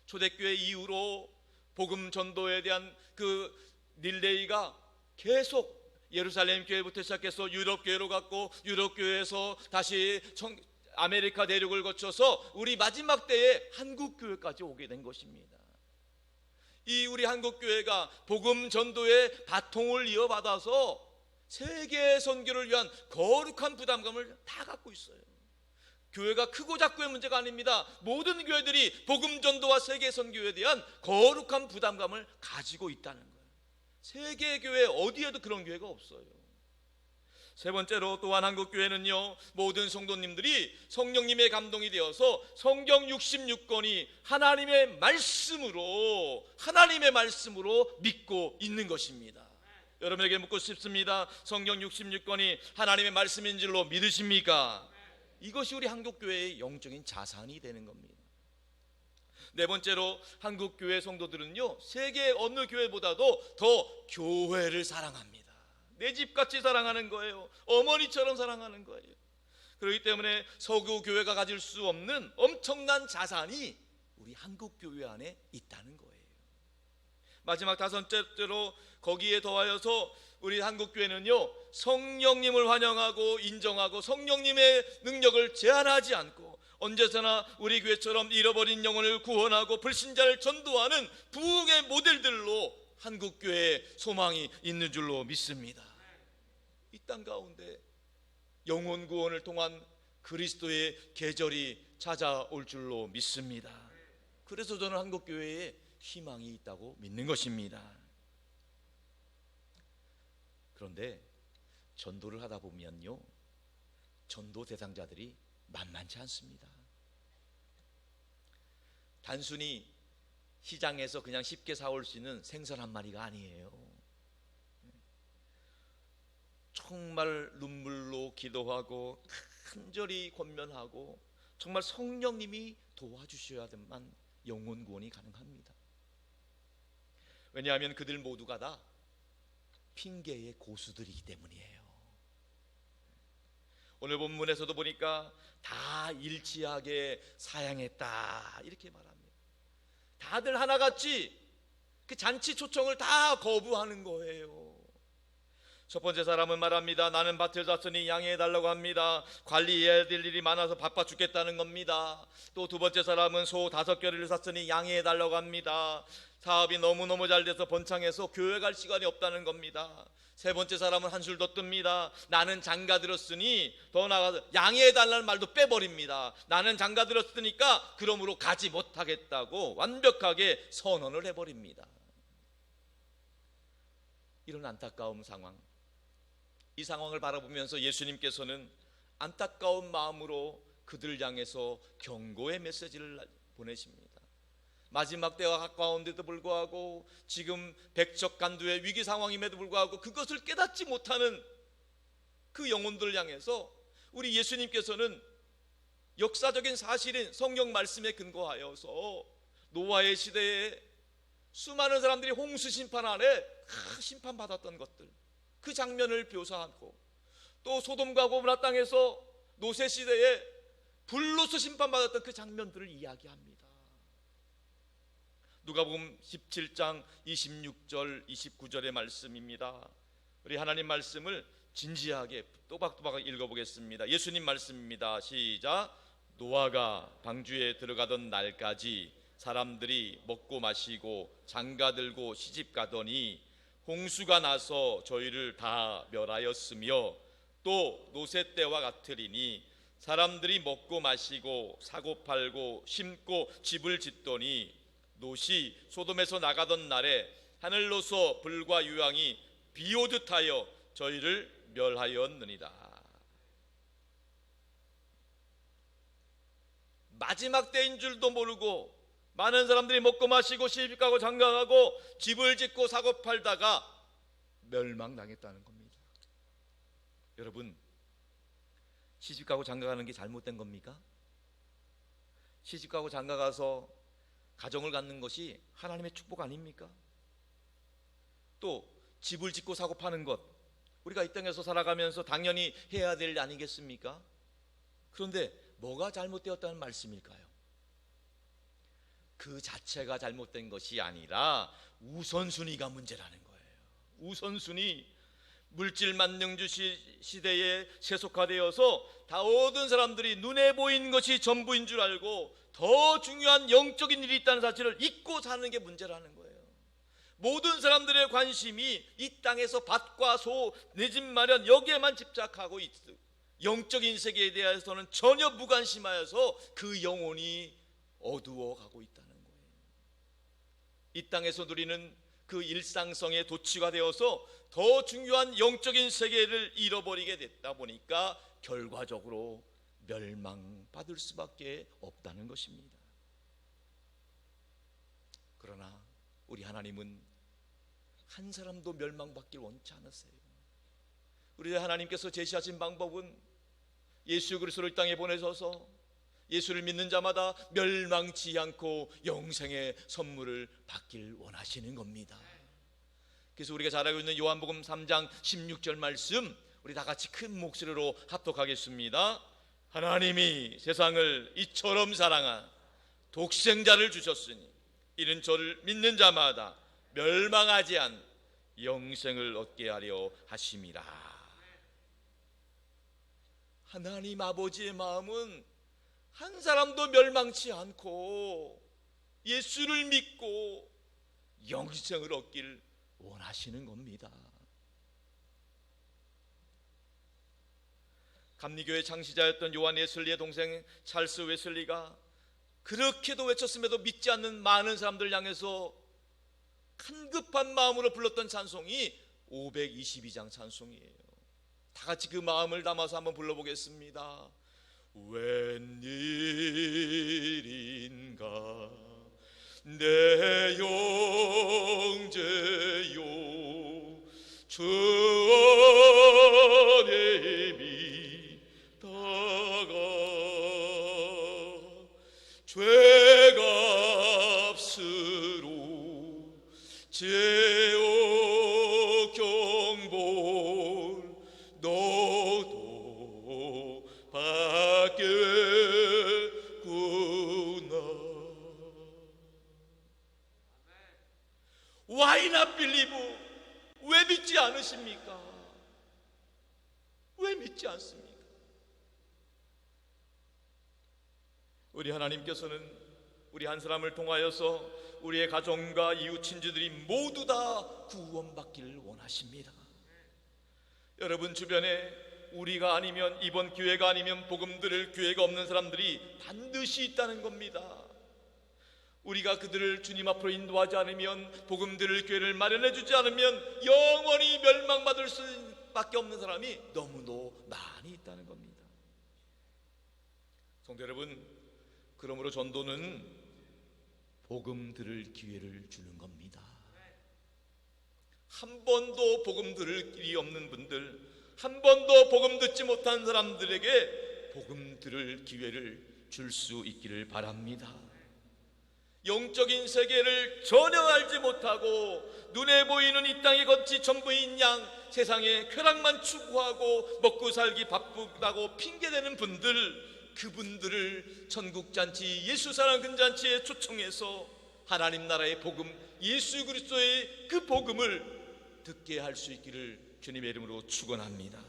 초대교회 이후로 복음 전도에 대한 그 릴레이가 계속 예루살렘 교회부터 시작해서 유럽 교회로 갔고, 유럽 교회에서 다시 아메리카 대륙을 거쳐서 우리 마지막 때에 한국 교회까지 오게 된 것입니다. 이 우리 한국 교회가 복음 전도의 바통을 이어받아서 세계 선교를 위한 거룩한 부담감을 다 갖고 있어요. 교회가 크고 작고의 문제가 아닙니다. 모든 교회들이 복음 전도와 세계 선교에 대한 거룩한 부담감을 가지고 있다는 거예요. 세계 교회 어디에도 그런 교회가 없어요. 세 번째로 또한 한국 교회는요, 모든 성도님들이 성령님의 감동이 되어서 성경 66권이 하나님의 말씀으로 믿고 있는 것입니다. 여러분에게 묻고 싶습니다. 성경 66권이 하나님의 말씀인 줄로 믿으십니까? 이것이 우리 한국교회의 영적인 자산이 되는 겁니다. 네 번째로, 한국교회 성도들은요, 세계 어느 교회보다도 더 교회를 사랑합니다. 내 집같이 사랑하는 거예요. 어머니처럼 사랑하는 거예요. 그렇기 때문에 서구 교회가 가질 수 없는 엄청난 자산이 우리 한국교회 안에 있다는 거예요. 마지막 다섯 번째로, 거기에 더하여서 우리 한국교회는요, 성령님을 환영하고 인정하고 성령님의 능력을 제한하지 않고 언제서나 우리 교회처럼 잃어버린 영혼을 구원하고 불신자를 전도하는 부흥의 모델들로 한국교회의 소망이 있는 줄로 믿습니다. 이 땅 가운데 영혼 구원을 통한 그리스도의 계절이 찾아올 줄로 믿습니다. 그래서 저는 한국교회에 희망이 있다고 믿는 것입니다. 그런데 전도를 하다 보면요, 전도 대상자들이 만만치 않습니다. 단순히 시장에서 그냥 쉽게 사올 수 있는 생선 한 마리가 아니에요. 정말 눈물로 기도하고 간절히 권면하고 정말 성령님이 도와주셔야만 영혼 구원이 가능합니다. 왜냐하면 그들 모두가 다 핑계의 고수들이기 때문이에요. 오늘 본문에서도 보니까 다 일치하게 사양했다 이렇게 말합니다. 다들 하나같이 그 잔치 초청을 다 거부하는 거예요. 첫 번째 사람은 말합니다. 나는 밭을 샀으니 양해해달라고 합니다. 관리해야 될 일이 많아서 바빠 죽겠다는 겁니다. 또 두 번째 사람은 소 5겨리를 샀으니 양해해달라고 합니다. 사업이 너무너무 잘 돼서 번창해서 교회 갈 시간이 없다는 겁니다. 세 번째 사람은 한술 더 뜹니다. 나는 장가 들었으니 더 나아가서 양해해달라는 말도 빼버립니다. 나는 장가 들었으니까 그러므로 가지 못하겠다고 완벽하게 선언을 해버립니다. 이런 안타까운 상황, 이 상황을 바라보면서 예수님께서는 안타까운 마음으로 그들 향해서 경고의 메시지를 보내십니다. 마지막 때가 가까운데도 불구하고 지금 백척간두의 위기 상황임에도 불구하고 그것을 깨닫지 못하는 그 영혼들을 향해서 우리 예수님께서는 역사적인 사실인 성경 말씀에 근거하여서 노아의 시대에 수많은 사람들이 홍수 심판 아래 심판받았던 것들, 그 장면을 묘사하고, 또 소돔과 고모라 땅에서 노세 시대에 불로서 심판받았던 그 장면들을 이야기합니다. 누가복음 17장 26절 29절의 말씀입니다. 우리 하나님 말씀을 진지하게 또박또박 읽어보겠습니다. 예수님 말씀입니다. 시작. 노아가 방주에 들어가던 날까지 사람들이 먹고 마시고 장가들고 시집가더니 홍수가 나서 저희를 다 멸하였으며 또 노새 때와 같으리니 사람들이 먹고 마시고 사고 팔고 심고 집을 짓더니 롯이 소돔에서 나가던 날에 하늘로서 불과 유황이 비오듯하여 저희를 멸하였느니라. 마지막 때인 줄도 모르고 많은 사람들이 먹고 마시고 시집가고 장가가고 집을 짓고 사고 팔다가 멸망당했다는 겁니다. 여러분, 시집가고 장가가는 게 잘못된 겁니까? 시집가고 장가가서 가정을 갖는 것이 하나님의 축복 아닙니까? 또 집을 짓고 사고 파는 것, 우리가 이 땅에서 살아가면서 당연히 해야 될 일 아니겠습니까? 그런데 뭐가 잘못되었다는 말씀일까요? 그 자체가 잘못된 것이 아니라 우선순위가 문제라는 거예요. 우선순위. 물질 만능주 시대에 세속화되어서 다 모든 사람들이 눈에 보이는 것이 전부인 줄 알고 더 중요한 영적인 일이 있다는 사실을 잊고 사는 게 문제라는 거예요. 모든 사람들의 관심이 이 땅에서 밭과 소, 내 집 마련 여기에만 집착하고 있어. 영적인 세계에 대해서는 전혀 무관심하여서 그 영혼이 어두워가고 있다는 거예요. 이 땅에서 누리는 그 일상성에 도취가 되어서 더 중요한 영적인 세계를 잃어버리게 됐다 보니까 결과적으로 멸망받을 수밖에 없다는 것입니다. 그러나 우리 하나님은 한 사람도 멸망받길 원치 않으세요. 우리 하나님께서 제시하신 방법은 예수 그리스도를 이 땅에 보내셔서 예수를 믿는 자마다 멸망치 않고 영생의 선물을 받길 원하시는 겁니다. 그래서 우리가 잘 알고 있는 요한복음 3장 16절 말씀, 우리 다 같이 큰 목소리로 합독하겠습니다. 하나님이 세상을 이처럼 사랑한 독생자를 주셨으니 이는 저를 믿는 자마다 멸망하지 않 영생을 얻게 하려 하심이라. 하나님 아버지의 마음은 한 사람도 멸망치 않고 예수를 믿고 영생을 얻기를 원하시는 겁니다. 감리교회 창시자였던 요한 웨슬리의 동생 찰스 웨슬리가 그렇게도 외쳤음에도 믿지 않는 많은 사람들 향해서 간급한 마음으로 불렀던 찬송이 522장 찬송이에요. 다 같이 그 마음을 담아서 한번 불러보겠습니다. 웬일인가 내 형제요 주 안에 믿다가 죄값으로 제어 경볼 너도 받겠구나. Why not believe? 왜 믿지 않으십니까? 왜 믿지 않습니까? 우리 하나님께서는 우리 한 사람을 통하여서 우리의 가정과 이웃 친지들이 모두 다 구원받기를 원하십니다. 여러분 주변에 우리가 아니면 이번 교회가 아니면 복음 들을 교회가 없는 사람들이 반드시 있다는 겁니다. 우리가 그들을 주님 앞으로 인도하지 않으면 복음 들을 교회를 마련해 주지 않으면 영원히 멸망받을 수밖에 없는 사람이 너무도 많이 있다는 겁니다. 성도 여러분, 그러므로 전도는 복음 들을 기회를 주는 겁니다. 한 번도 복음 들을 길이 없는 분들, 한 번도 복음 듣지 못한 사람들에게 복음 들을 기회를 줄 수 있기를 바랍니다. 영적인 세계를 전혀 알지 못하고 눈에 보이는 이 땅의 것이 전부인 양 세상의 쾌락만 추구하고 먹고 살기 바쁘다고 핑계대는 분들, 그분들을 천국잔치 예수사랑 근잔치에 초청해서 하나님 나라의 복음, 예수 그리스도의 그 복음을 듣게 할 수 있기를 주님의 이름으로 축원합니다.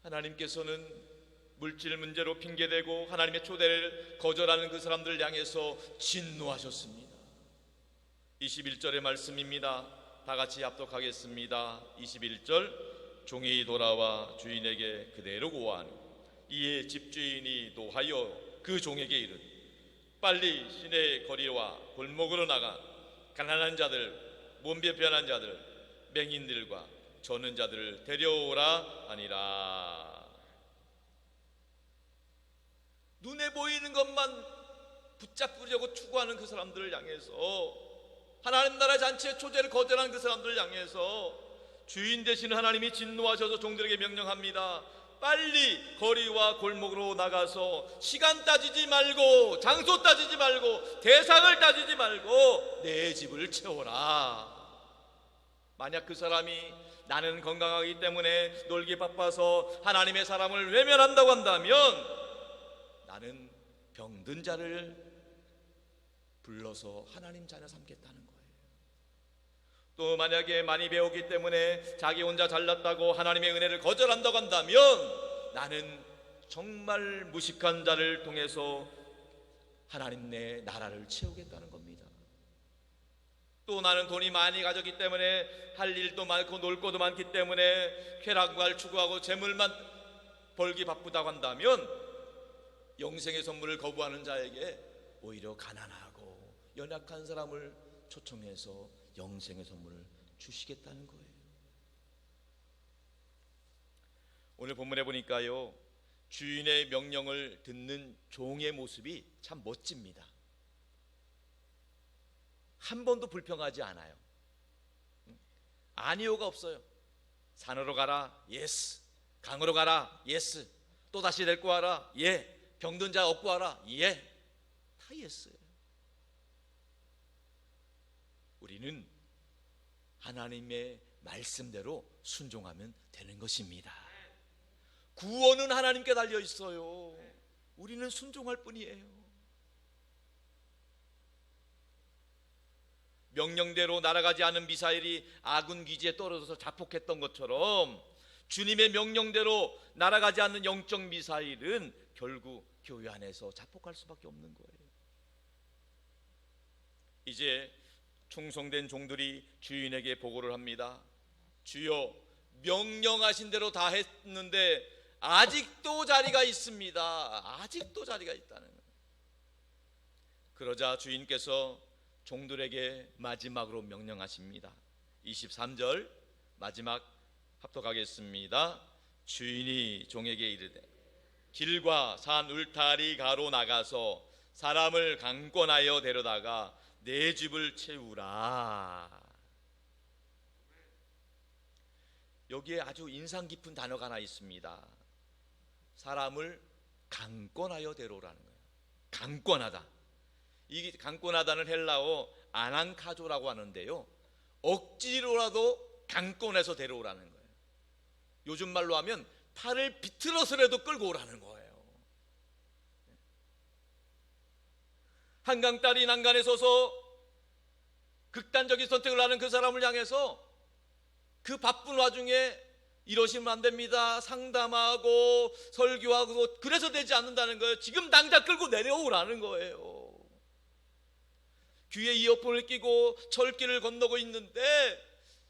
하나님께서는 물질 문제로 핑계대고 하나님의 초대를 거절하는 그 사람들을 향해서 진노하셨습니다. 21절의 말씀입니다. 다 같이 합독하겠습니다. 21절, 종이 돌아와 주인에게 그대로 고하니 이에 집주인이 노하여 그 종에게 이르되 빨리 시내 거리와 골목으로 나가 가난한 자들, 몸 불편한 자들, 맹인들과 저는 자들을 데려오라 하니라. 눈에 보이는 것만 붙잡으려고 추구하는 그 사람들을 향해서, 하나님 나라 잔치의 초제를 거절한 그 사람들을 향해서 주인 되시는 하나님이 진노하셔서 종들에게 명령합니다. 빨리 거리와 골목으로 나가서 시간 따지지 말고, 장소 따지지 말고, 대상을 따지지 말고 내 집을 채워라. 만약 그 사람이 나는 건강하기 때문에 놀기 바빠서 하나님의 사람을 외면한다고 한다면 나는 병든 자를 불러서 하나님 자녀 삼겠다는 거예요. 또 만약에 많이 배우기 때문에 자기 혼자 잘났다고 하나님의 은혜를 거절한다고 한다면 나는 정말 무식한 자를 통해서 하나님 내 나라를 채우겠다는 겁니다. 또 나는 돈이 많이 가졌기 때문에 할 일도 많고 놀 것도 많기 때문에 쾌락을 추구하고 재물만 벌기 바쁘다고 한다면 영생의 선물을 거부하는 자에게 오히려 가난하고 연약한 사람을 초청해서 영생의 선물을 주시겠다는 거예요. 오늘 본문에 보니까요, 주인의 명령을 듣는 종의 모습이 참 멋집니다. 한 번도 불평하지 않아요. 아니요가 없어요. 산으로 가라, 예스. 강으로 가라, 예스. 또 다시 데리고 와라, 예. 병든 자 업고 와라, 예. 다 예스예요. 우리는 하나님의 말씀대로 순종하면 되는 것입니다. 구원은 하나님께 달려 있어요. 우리는 순종할 뿐이에요. 명령대로 날아가지 않은 미사일이 아군 기지에 떨어져서 자폭했던 것처럼 주님의 명령대로 날아가지 않는 영적 미사일은 결국 교회 안에서 자폭할 수밖에 없는 거예요. 이제 충성된 종들이 주인에게 보고를 합니다. 주여, 명령하신 대로 다 했는데 아직도 자리가 있습니다. 아직도 자리가 있다는 거예요. 그러자 주인께서 종들에게 마지막으로 명령하십니다. 23절 마지막 합독하겠습니다. 주인이 종에게 이르되 길과 산 울타리 가로 나가서 사람을 강권하여 데려다가 내 집을 채우라. 여기에 아주 인상 깊은 단어가 하나 있습니다. 사람을 강권하여 데려오라는 거예요. 강권하다. 이 강권하다는 헬라어 아난카조라고 하는데요, 억지로라도 강권해서 데려오라는 거예요. 요즘 말로 하면 팔을 비틀어서라도 끌고 오라는 거예요. 한강 딸이 난간에 서서 극단적인 선택을 하는 그 사람을 향해서 그 바쁜 와중에 이러시면 안 됩니다, 상담하고 설교하고 그래서 되지 않는다는 거예요. 지금 당장 끌고 내려오라는 거예요. 귀에 이어폰을 끼고 철길을 건너고 있는데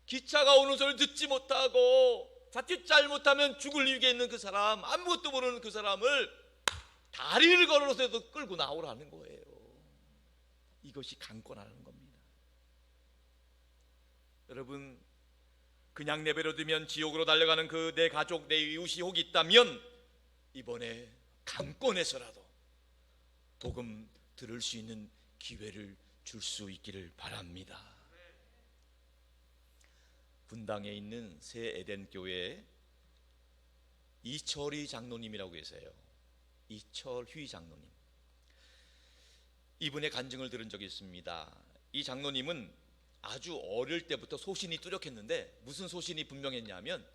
기차가 오는 소리를 듣지 못하고 자칫 잘못하면 죽을 위기에 있는 그 사람, 아무것도 모르는 그 사람을 다리를 걸어서도 끌고 나오라는 거예요. 이것이 강권하는 겁니다. 여러분, 그냥 내버려 두면 지옥으로 달려가는 그 내 가족, 내 이웃이 혹 있다면 이번에 강권해서라도 복음 들을 수 있는 기회를 줄 수 있기를 바랍니다. 분당에 있는 새 에덴 교회에 이철휘 장로님이라고 계세요. 이철휘 장로님. 이분의 간증을 들은 적이 있습니다. 이 장로님은 아주 어릴 때부터 소신이 뚜렷했는데 무슨 소신이 분명했냐면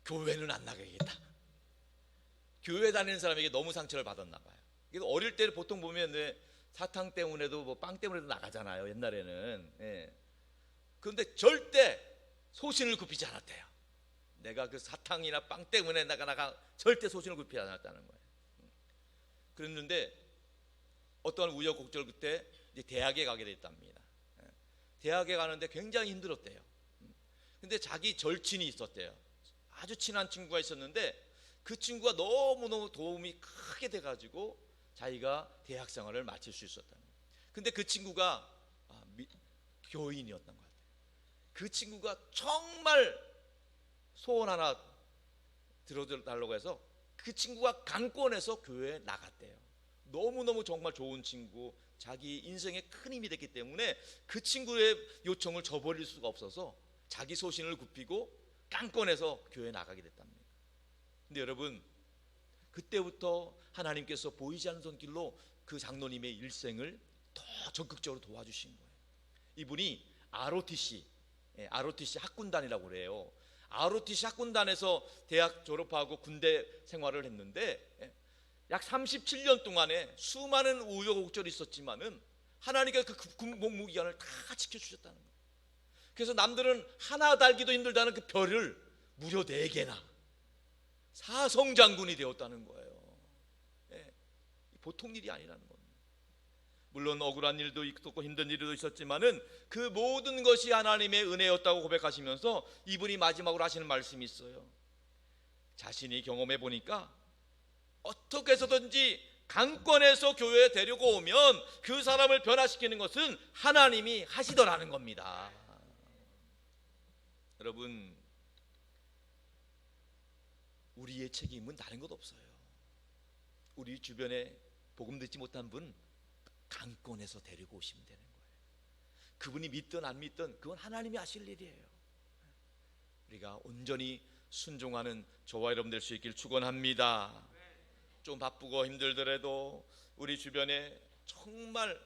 교회는 안 나가겠다. 교회 다니는 사람에게 너무 상처를 받았나 봐요. 그래서 어릴 때 보통 보면 사탕 때문에도 뭐 빵 때문에도 나가잖아요, 옛날에는. 예. 그런데 절대 소신을 굽히지 않았대요. 내가 그 사탕이나 빵 때문에 나가 절대 소신을 굽히지 않았다는 거예요. 그랬는데 어떠한 우여곡절 그때 이제 대학에 가게 됐답니다. 대학에 가는데 굉장히 힘들었대요. 근데 자기 절친이 있었대요. 아주 친한 친구가 있었는데 그 친구가 너무너무 도움이 크게 돼가지고 자기가 대학 생활을 마칠 수 있었다는 거예요. 근데 그 친구가 교인이었던 것 같아요. 그 친구가 정말 소원 하나 들어달라고 해서 그 친구가 강권해서 교회에 나갔대요. 너무너무 정말 좋은 친구, 자기 인생에 큰 힘이 됐기 때문에 그 친구의 요청을 저버릴 수가 없어서 자기 소신을 굽히고 깡권해서 교회에 나가게 됐답니다. 근데 여러분, 그때부터 하나님께서 보이지 않는 손길로 그 장로님의 일생을 더 적극적으로 도와주신 거예요. 이분이 ROTC 학군단이라고 그래요. ROTC 학군단에서 대학 졸업하고 군대 생활을 했는데 약 37년 동안에 수많은 우여곡절이 있었지만은 하나님께서 그 군복무 기간을 다 지켜주셨다는 거예요. 그래서 남들은 하나 달기도 힘들다는 그 별을 무려 4개나 사성장군이 되었다는 거예요. 보통 일이 아니라는 겁니다. 물론 억울한 일도 있었고 힘든 일도 있었지만은 그 모든 것이 하나님의 은혜였다고 고백하시면서 이분이 마지막으로 하시는 말씀이 있어요. 자신이 경험해 보니까 어떻게 해서든지 강권해서 교회에 데리고 오면 그 사람을 변화시키는 것은 하나님이 하시더라는 겁니다. 여러분, 우리의 책임은 다른 것 없어요. 우리 주변에 복음 듣지 못한 분 강권해서 데리고 오시면 되는 거예요. 그분이 믿든 안 믿든 그건 하나님이 하실 일이에요. 우리가 온전히 순종하는 저와 여러분 될 수 있길 축원합니다. 좀 바쁘고 힘들더라도 우리 주변에 정말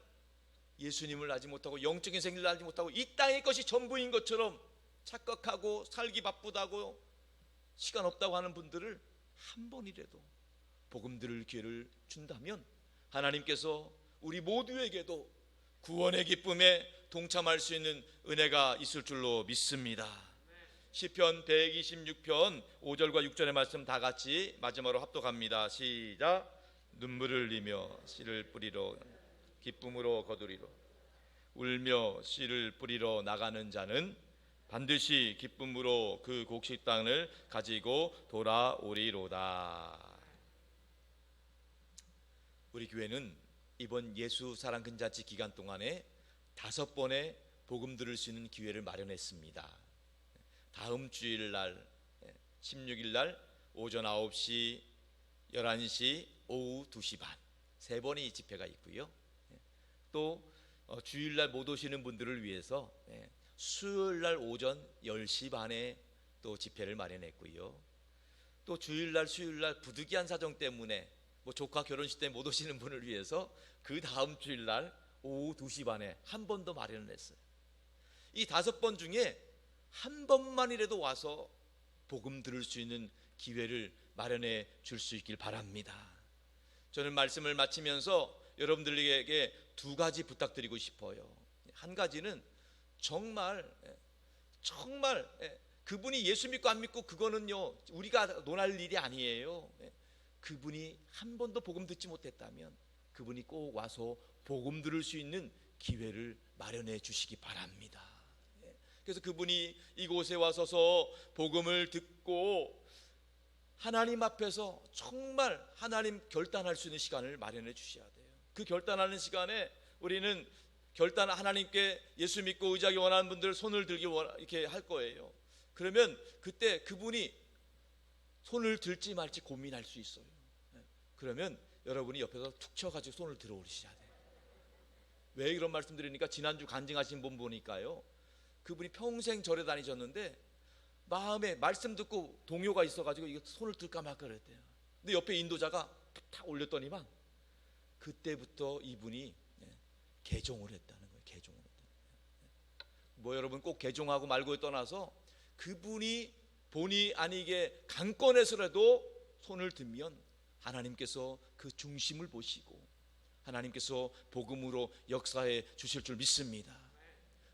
예수님을 알지 못하고 영적인 생리를 알지 못하고 이 땅의 것이 전부인 것처럼 착각하고 살기 바쁘다고 시간 없다고 하는 분들을 한 번이라도 복음 들을 기회를 준다면 하나님께서 우리 모두에게도 구원의 기쁨에 동참할 수 있는 은혜가 있을 줄로 믿습니다. 시편 126편 5절과 6절의 말씀 다 같이 마지막으로 합독합니다. 시작. 눈물을 흘리며 씨를 뿌리러 기쁨으로 거두리로 울며 씨를 뿌리러 나가는 자는 반드시 기쁨으로 그 곡식 땅을 가지고 돌아오리로다. 우리 교회는 이번 예수 사랑 근잔치 기간 동안에 5번의 복음 들을 수 있는 기회를 마련했습니다. 다음 주일날 16일날 오전 9시, 11시, 오후 2시 반 3번의 집회가 있고요. 또 주일날 못 오시는 분들을 위해서 수요일날 오전 10시 반에 또 집회를 마련했고요. 또 주일날 수요일날 부득이한 사정 때문에 조카 결혼식 때 못 오시는 분을 위해서 그 다음 주일날 오후 2시 반에 한 번 더 마련을 했어요. 이 5번 중에 한 번만이라도 와서 복음 들을 수 있는 기회를 마련해 줄 수 있길 바랍니다. 저는 말씀을 마치면서 여러분들에게 2가지 부탁드리고 싶어요. 한 가지는 정말 그분이 예수 믿고 안 믿고 그거는요 우리가 논할 일이 아니에요. 그분이 한 번도 복음 듣지 못했다면 그분이 꼭 와서 복음 들을 수 있는 기회를 마련해 주시기 바랍니다. 그래서 그분이 이곳에 와서서 복음을 듣고 하나님 앞에서 정말 하나님 결단할 수 있는 시간을 마련해 주셔야 돼요. 그 결단하는 시간에 우리는 하나님께 예수 믿고 의지하기 원하는 분들 손을 들기 이렇게 할 거예요. 그러면 그때 그분이 손을 들지 말지 고민할 수 있어요. 그러면 여러분이 옆에서 툭 쳐가지고 손을 들어 올리셔야 돼요. 왜 이런 말씀 드리니까 지난주 간증하신 분 보니까요, 그분이 평생 절에 다니셨는데 마음에 말씀 듣고 동요가 있어가지고 이거 손을 들까 말까 그랬대요. 근데 옆에 인도자가 탁 올렸더니만 그때부터 이분이 개종을 했다는 거예요. 개종을 했다는 거예요. 여러분 꼭 개종하고 말고에 떠나서 그분이 본의 아니게 강권해서라도 손을 들면 하나님께서 그 중심을 보시고 하나님께서 복음으로 역사해 주실 줄 믿습니다.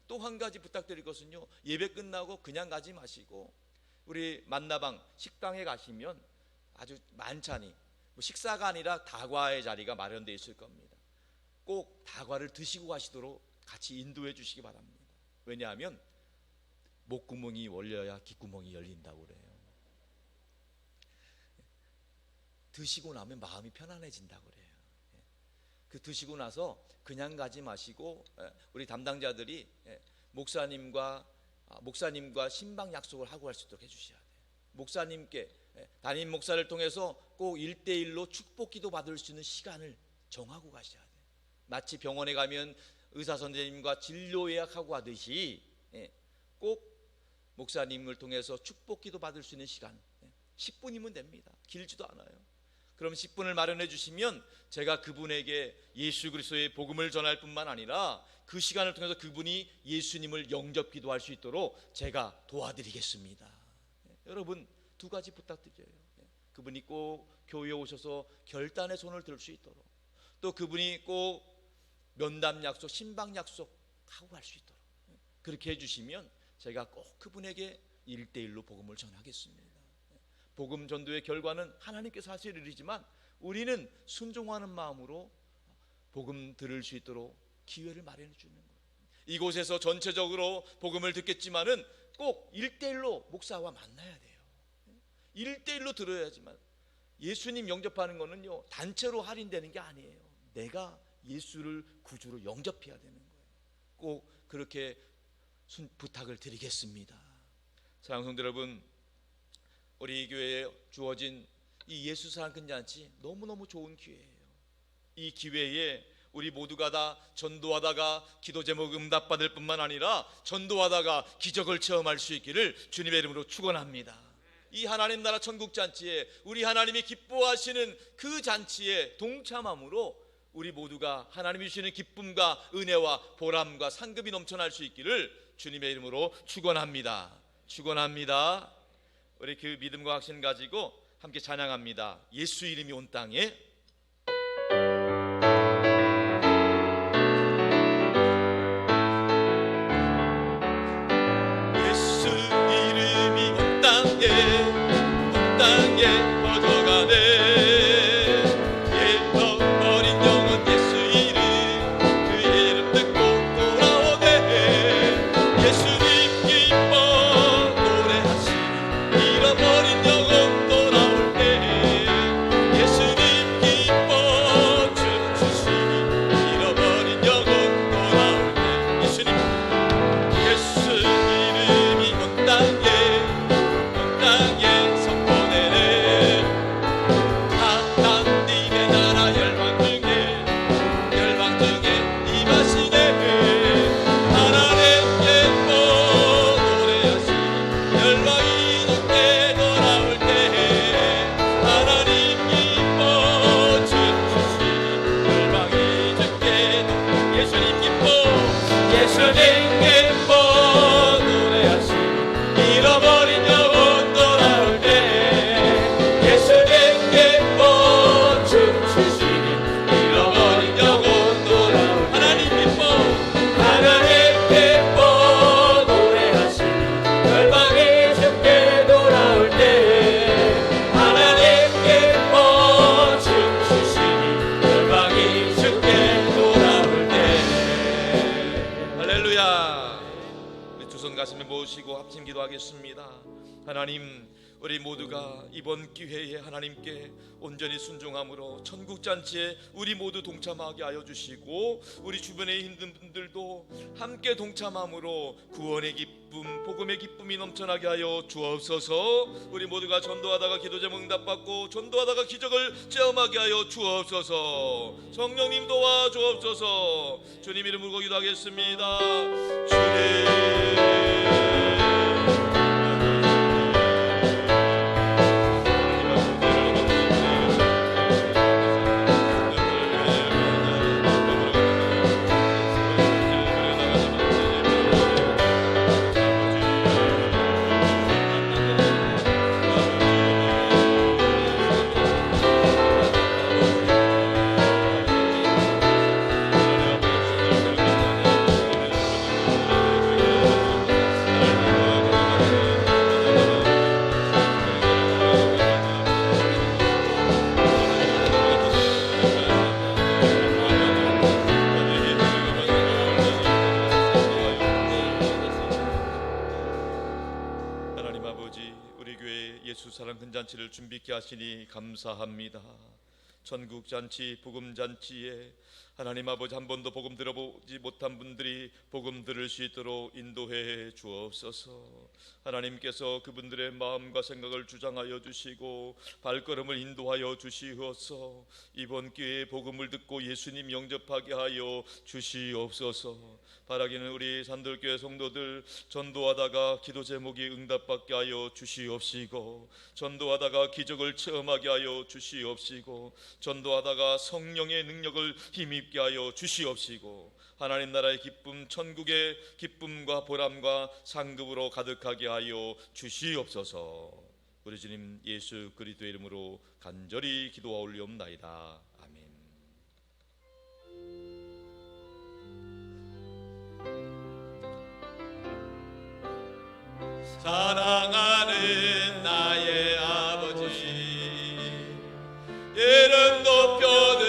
또 한 가지 부탁드릴 것은요, 예배 끝나고 그냥 가지 마시고 우리 만나방 식당에 가시면 아주 만찬이 식사가 아니라 다과의 자리가 마련되어 있을 겁니다. 꼭 다과를 드시고 가시도록 같이 인도해 주시기 바랍니다. 왜냐하면 목구멍이 열려야 귓구멍이 열린다고 그래요. 드시고 나면 마음이 편안해진다고 그래요. 그 드시고 나서 그냥 가지 마시고 우리 담당자들이 목사님과 신방 약속을 하고 할 수 있도록 해주셔야 돼요. 목사님께 담임 목사를 통해서 꼭 1대1로 축복 기도 받을 수 있는 시간을 정하고 가셔야 돼요. 마치 병원에 가면 의사 선생님과 진료 예약하고 하듯이 꼭 목사님을 통해서 축복 기도 받을 수 있는 시간 10분이면 됩니다. 길지도 않아요. 그럼 10분을 마련해 주시면 제가 그분에게 예수 그리스도의 복음을 전할 뿐만 아니라 그 시간을 통해서 그분이 예수님을 영접 기도할 수 있도록 제가 도와드리겠습니다. 여러분, 두 가지 부탁드려요. 그분이 꼭 교회에 오셔서 결단의 손을 들 수 있도록, 또 그분이 꼭 면담 약속, 신방 약속 하고 할 수 있도록 그렇게 해주시면 제가 꼭 그분에게 1대1로 복음을 전하겠습니다. 복음 전도의 결과는 하나님께서 하실 일이지만 우리는 순종하는 마음으로 복음 들을 수 있도록 기회를 마련해 주는 거예요. 이곳에서 전체적으로 복음을 듣겠지만은 꼭 1대1로 목사와 만나야 돼요. 1대1로 들어야지만, 예수님 영접하는 거는요 단체로 할인되는 게 아니에요. 내가 예수를 구주로 영접해야 되는 거예요. 꼭 그렇게 부탁을 드리겠습니다. 사랑하는 성도 여러분, 우리 교회에 주어진 이 예수 사랑 큰잔치 너무너무 좋은 기회예요. 이 기회에 우리 모두가 다 전도하다가 기도 제목 응답받을 뿐만 아니라 전도하다가 기적을 체험할 수 있기를 주님의 이름으로 축원합니다. 이 하나님 나라 천국 잔치에, 우리 하나님이 기뻐하시는 그 잔치에 동참함으로 우리 모두가 하나님이 주시는 기쁨과 은혜와 보람과 상급이 넘쳐날 수 있기를 주님의 이름으로 축원합니다. 축원합니다. 우리 그 믿음과 확신 가지고 함께 찬양합니다. 예수 이름이 온 땅에. 예수 이름이 온 땅에 퍼져가네. 잃어버린 영혼 예수 이름, 그 이름 듣고 돌아오네. 예수님 기뻐 노래하시니 잃어버린 영혼 돌아올 때. 예수님 기뻐 춤추시니 잃어버린 영혼 돌아올 때. 예수 이름이 온 땅에 선포되네. 하나님의 나라 열방 중에 임하시네. 하나님 예뻐 노래하시니 열방이 높게 돌아올 때. 하나님 기뻐 춤추시니 열방이 죽게. 예수님 기뻐 노래하시니 잃어버린 영혼 돌아올 때. 예수님 기뻐 춤추시니 잃어버린 영혼 돌아올 때. 하나님 기뻐 노래하시니 열방이 죽게 돌아올 때. 하나님 기뻐 춤추시니 열방이 죽게 돌아올 때. 할렐루야. 우리 두 손 가슴에 모으시고 합심 기도하겠습니다. 하나님, 우리 모두가 이번 기회에 하나님께 온전히 순종함으로 천국 잔치에 우리 모두 동참하게 하여 주시고, 우리 주변에 있는 분들도 함께 동참함으로 구원의 기쁨, 복음의 기쁨이 넘쳐나게 하여 주옵소서. 우리 모두가 전도하다가 기도 제목 응답받고 전도하다가 기적을 체험하게 하여 주옵소서. 성령님 도와 주옵소서. 주님 이름으로 기도하겠습니다. 주님. 잔치를 준비케 하시니 감사합니다. 천국 잔치, 복음 잔치에 하나님 아버지 한 번도 복음 들어보지 못한 분들이 복음 들을 수 있도록 인도해 주옵소서. 하나님께서 그분들의 마음과 생각을 주장하여 주시고 발걸음을 인도하여 주시옵소서. 이번 기회에 복음을 듣고 예수님 영접하게 하여 주시옵소서. 바라기는 우리 산들교회 성도들 전도하다가 기도 제목이 응답받게 하여 주시옵시고, 전도하다가 기적을 체험하게 하여 주시옵시고, 전도하다가 성령의 능력을 힘입게 하여 주시옵시고, 하나님 나라의 기쁨, 천국의 기쁨과 보람과 상급으로 가득하게 하여 주시옵소서. 우리 주님 예수 그리스도의 이름으로 간절히 기도하옵나이다. 아멘. 사랑하는 나의 아버지, 이름 높여드립니다.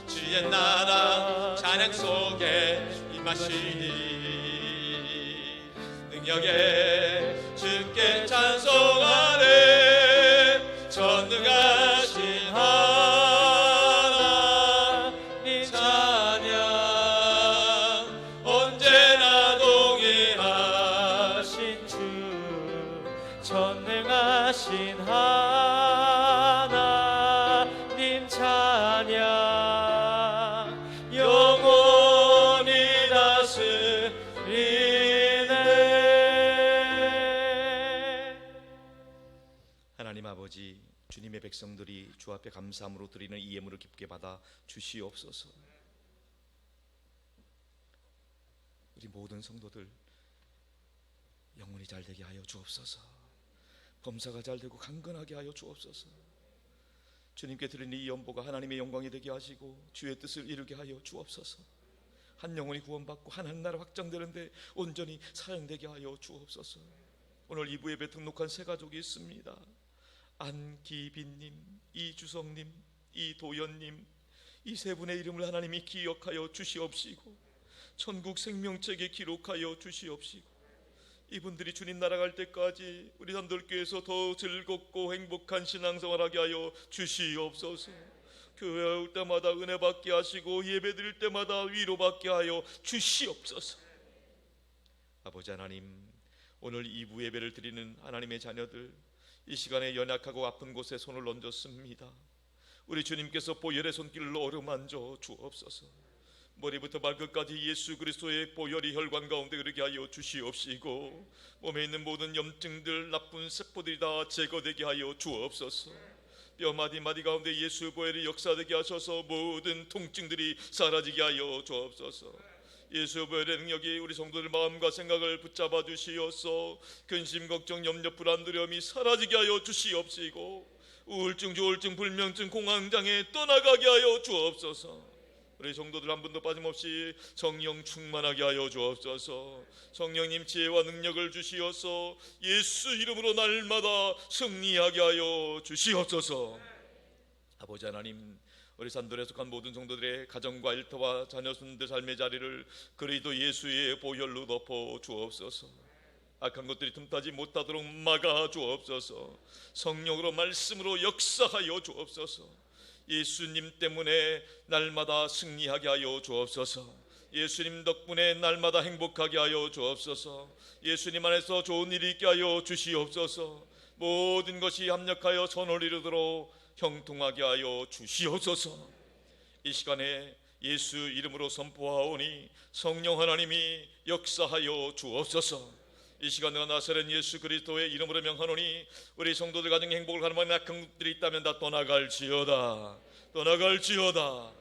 주의 나라 찬양 속에 임하시니 능력에 주께 찬송하네. 전능하신 하나님 찬양 언제나 동행하신 주, 전능하신 하나님 찬양 영원히 다스리네. 하나님 아버지, 주님의 백성들이 주 앞에 감사함으로 드리는 이 예물을 기쁘게 받아 주시옵소서. 우리 모든 성도들 영혼이 잘 되게 하여 주옵소서. 범사가 잘 되고 강건하게 하여 주옵소서. 주님께 드리는 이 연보가 하나님의 영광이 되게 하시고 주의 뜻을 이루게 하여 주옵소서. 한 영혼이 구원받고 하나님 나라 확장되는데 온전히 사용되게 하여 주옵소서. 오늘 2부 예배 등록한 세 가족이 있습니다. 안기빈님, 이주성님, 이도연님, 이 세 분의 이름을 하나님이 기억하여 주시옵시고 천국 생명책에 기록하여 주시옵시고, 이분들이 주님 날아갈 때까지 우리 산돌교회에서 더 즐겁고 행복한 신앙생활하게 하여 주시옵소서. 교회 올 때마다 은혜 받게 하시고 예배 드릴 때마다 위로받게 하여 주시옵소서. 아버지 하나님, 오늘 2부 예배를 드리는 하나님의 자녀들, 이 시간에 연약하고 아픈 곳에 손을 얹었습니다. 우리 주님께서 보혈의 손길로 어루만져 주옵소서. 머리부터 발끝까지 예수 그리스도의 보혈이 혈관 가운데 흐르게 하여 주시옵시고, 몸에 있는 모든 염증들, 나쁜 세포들이 다 제거되게 하여 주옵소서. 뼈 마디마디 가운데 예수 보혈이 역사되게 하셔서 모든 통증들이 사라지게 하여 주옵소서. 예수 보혈의 능력이 우리 성도들 마음과 생각을 붙잡아 주시옵소. 근심, 걱정, 염려, 불안, 두려움이 사라지게 하여 주시옵시고, 우울증, 조울증, 불면증, 공황장애 떠나가게 하여 주옵소서. 우리 성도들 한 분도 빠짐없이 성령 충만하게 하여 주옵소서. 성령님 지혜와 능력을 주시어서 예수 이름으로 날마다 승리하게 하여 주시옵소서. 아버지 하나님, 우리 산돌에 속한 모든 성도들의 가정과 일터와 자녀손들 삶의 자리를 그리스도 예수의 보혈로 덮어 주옵소서. 악한 것들이 틈타지 못하도록 막아 주옵소서. 성령으로 말씀으로 역사하여 주옵소서. 예수님 때문에 날마다 승리하게 하여 주옵소서. 예수님 덕분에 날마다 행복하게 하여 주옵소서. 예수님 안에서 좋은 일이 있게 하여 주시옵소서. 모든 것이 합력하여 선을 이루도록 형통하게 하여 주시옵소서. 이 시간에 예수 이름으로 선포하오니 성령 하나님이 역사하여 주옵소서. 이 시간 내가 나사렛 예수 그리스도의 이름으로 명하노니 우리 성도들 가정에 행복을 가늠하는 악한 것들이 있다면 다 떠나갈지어다. 떠나갈지어다.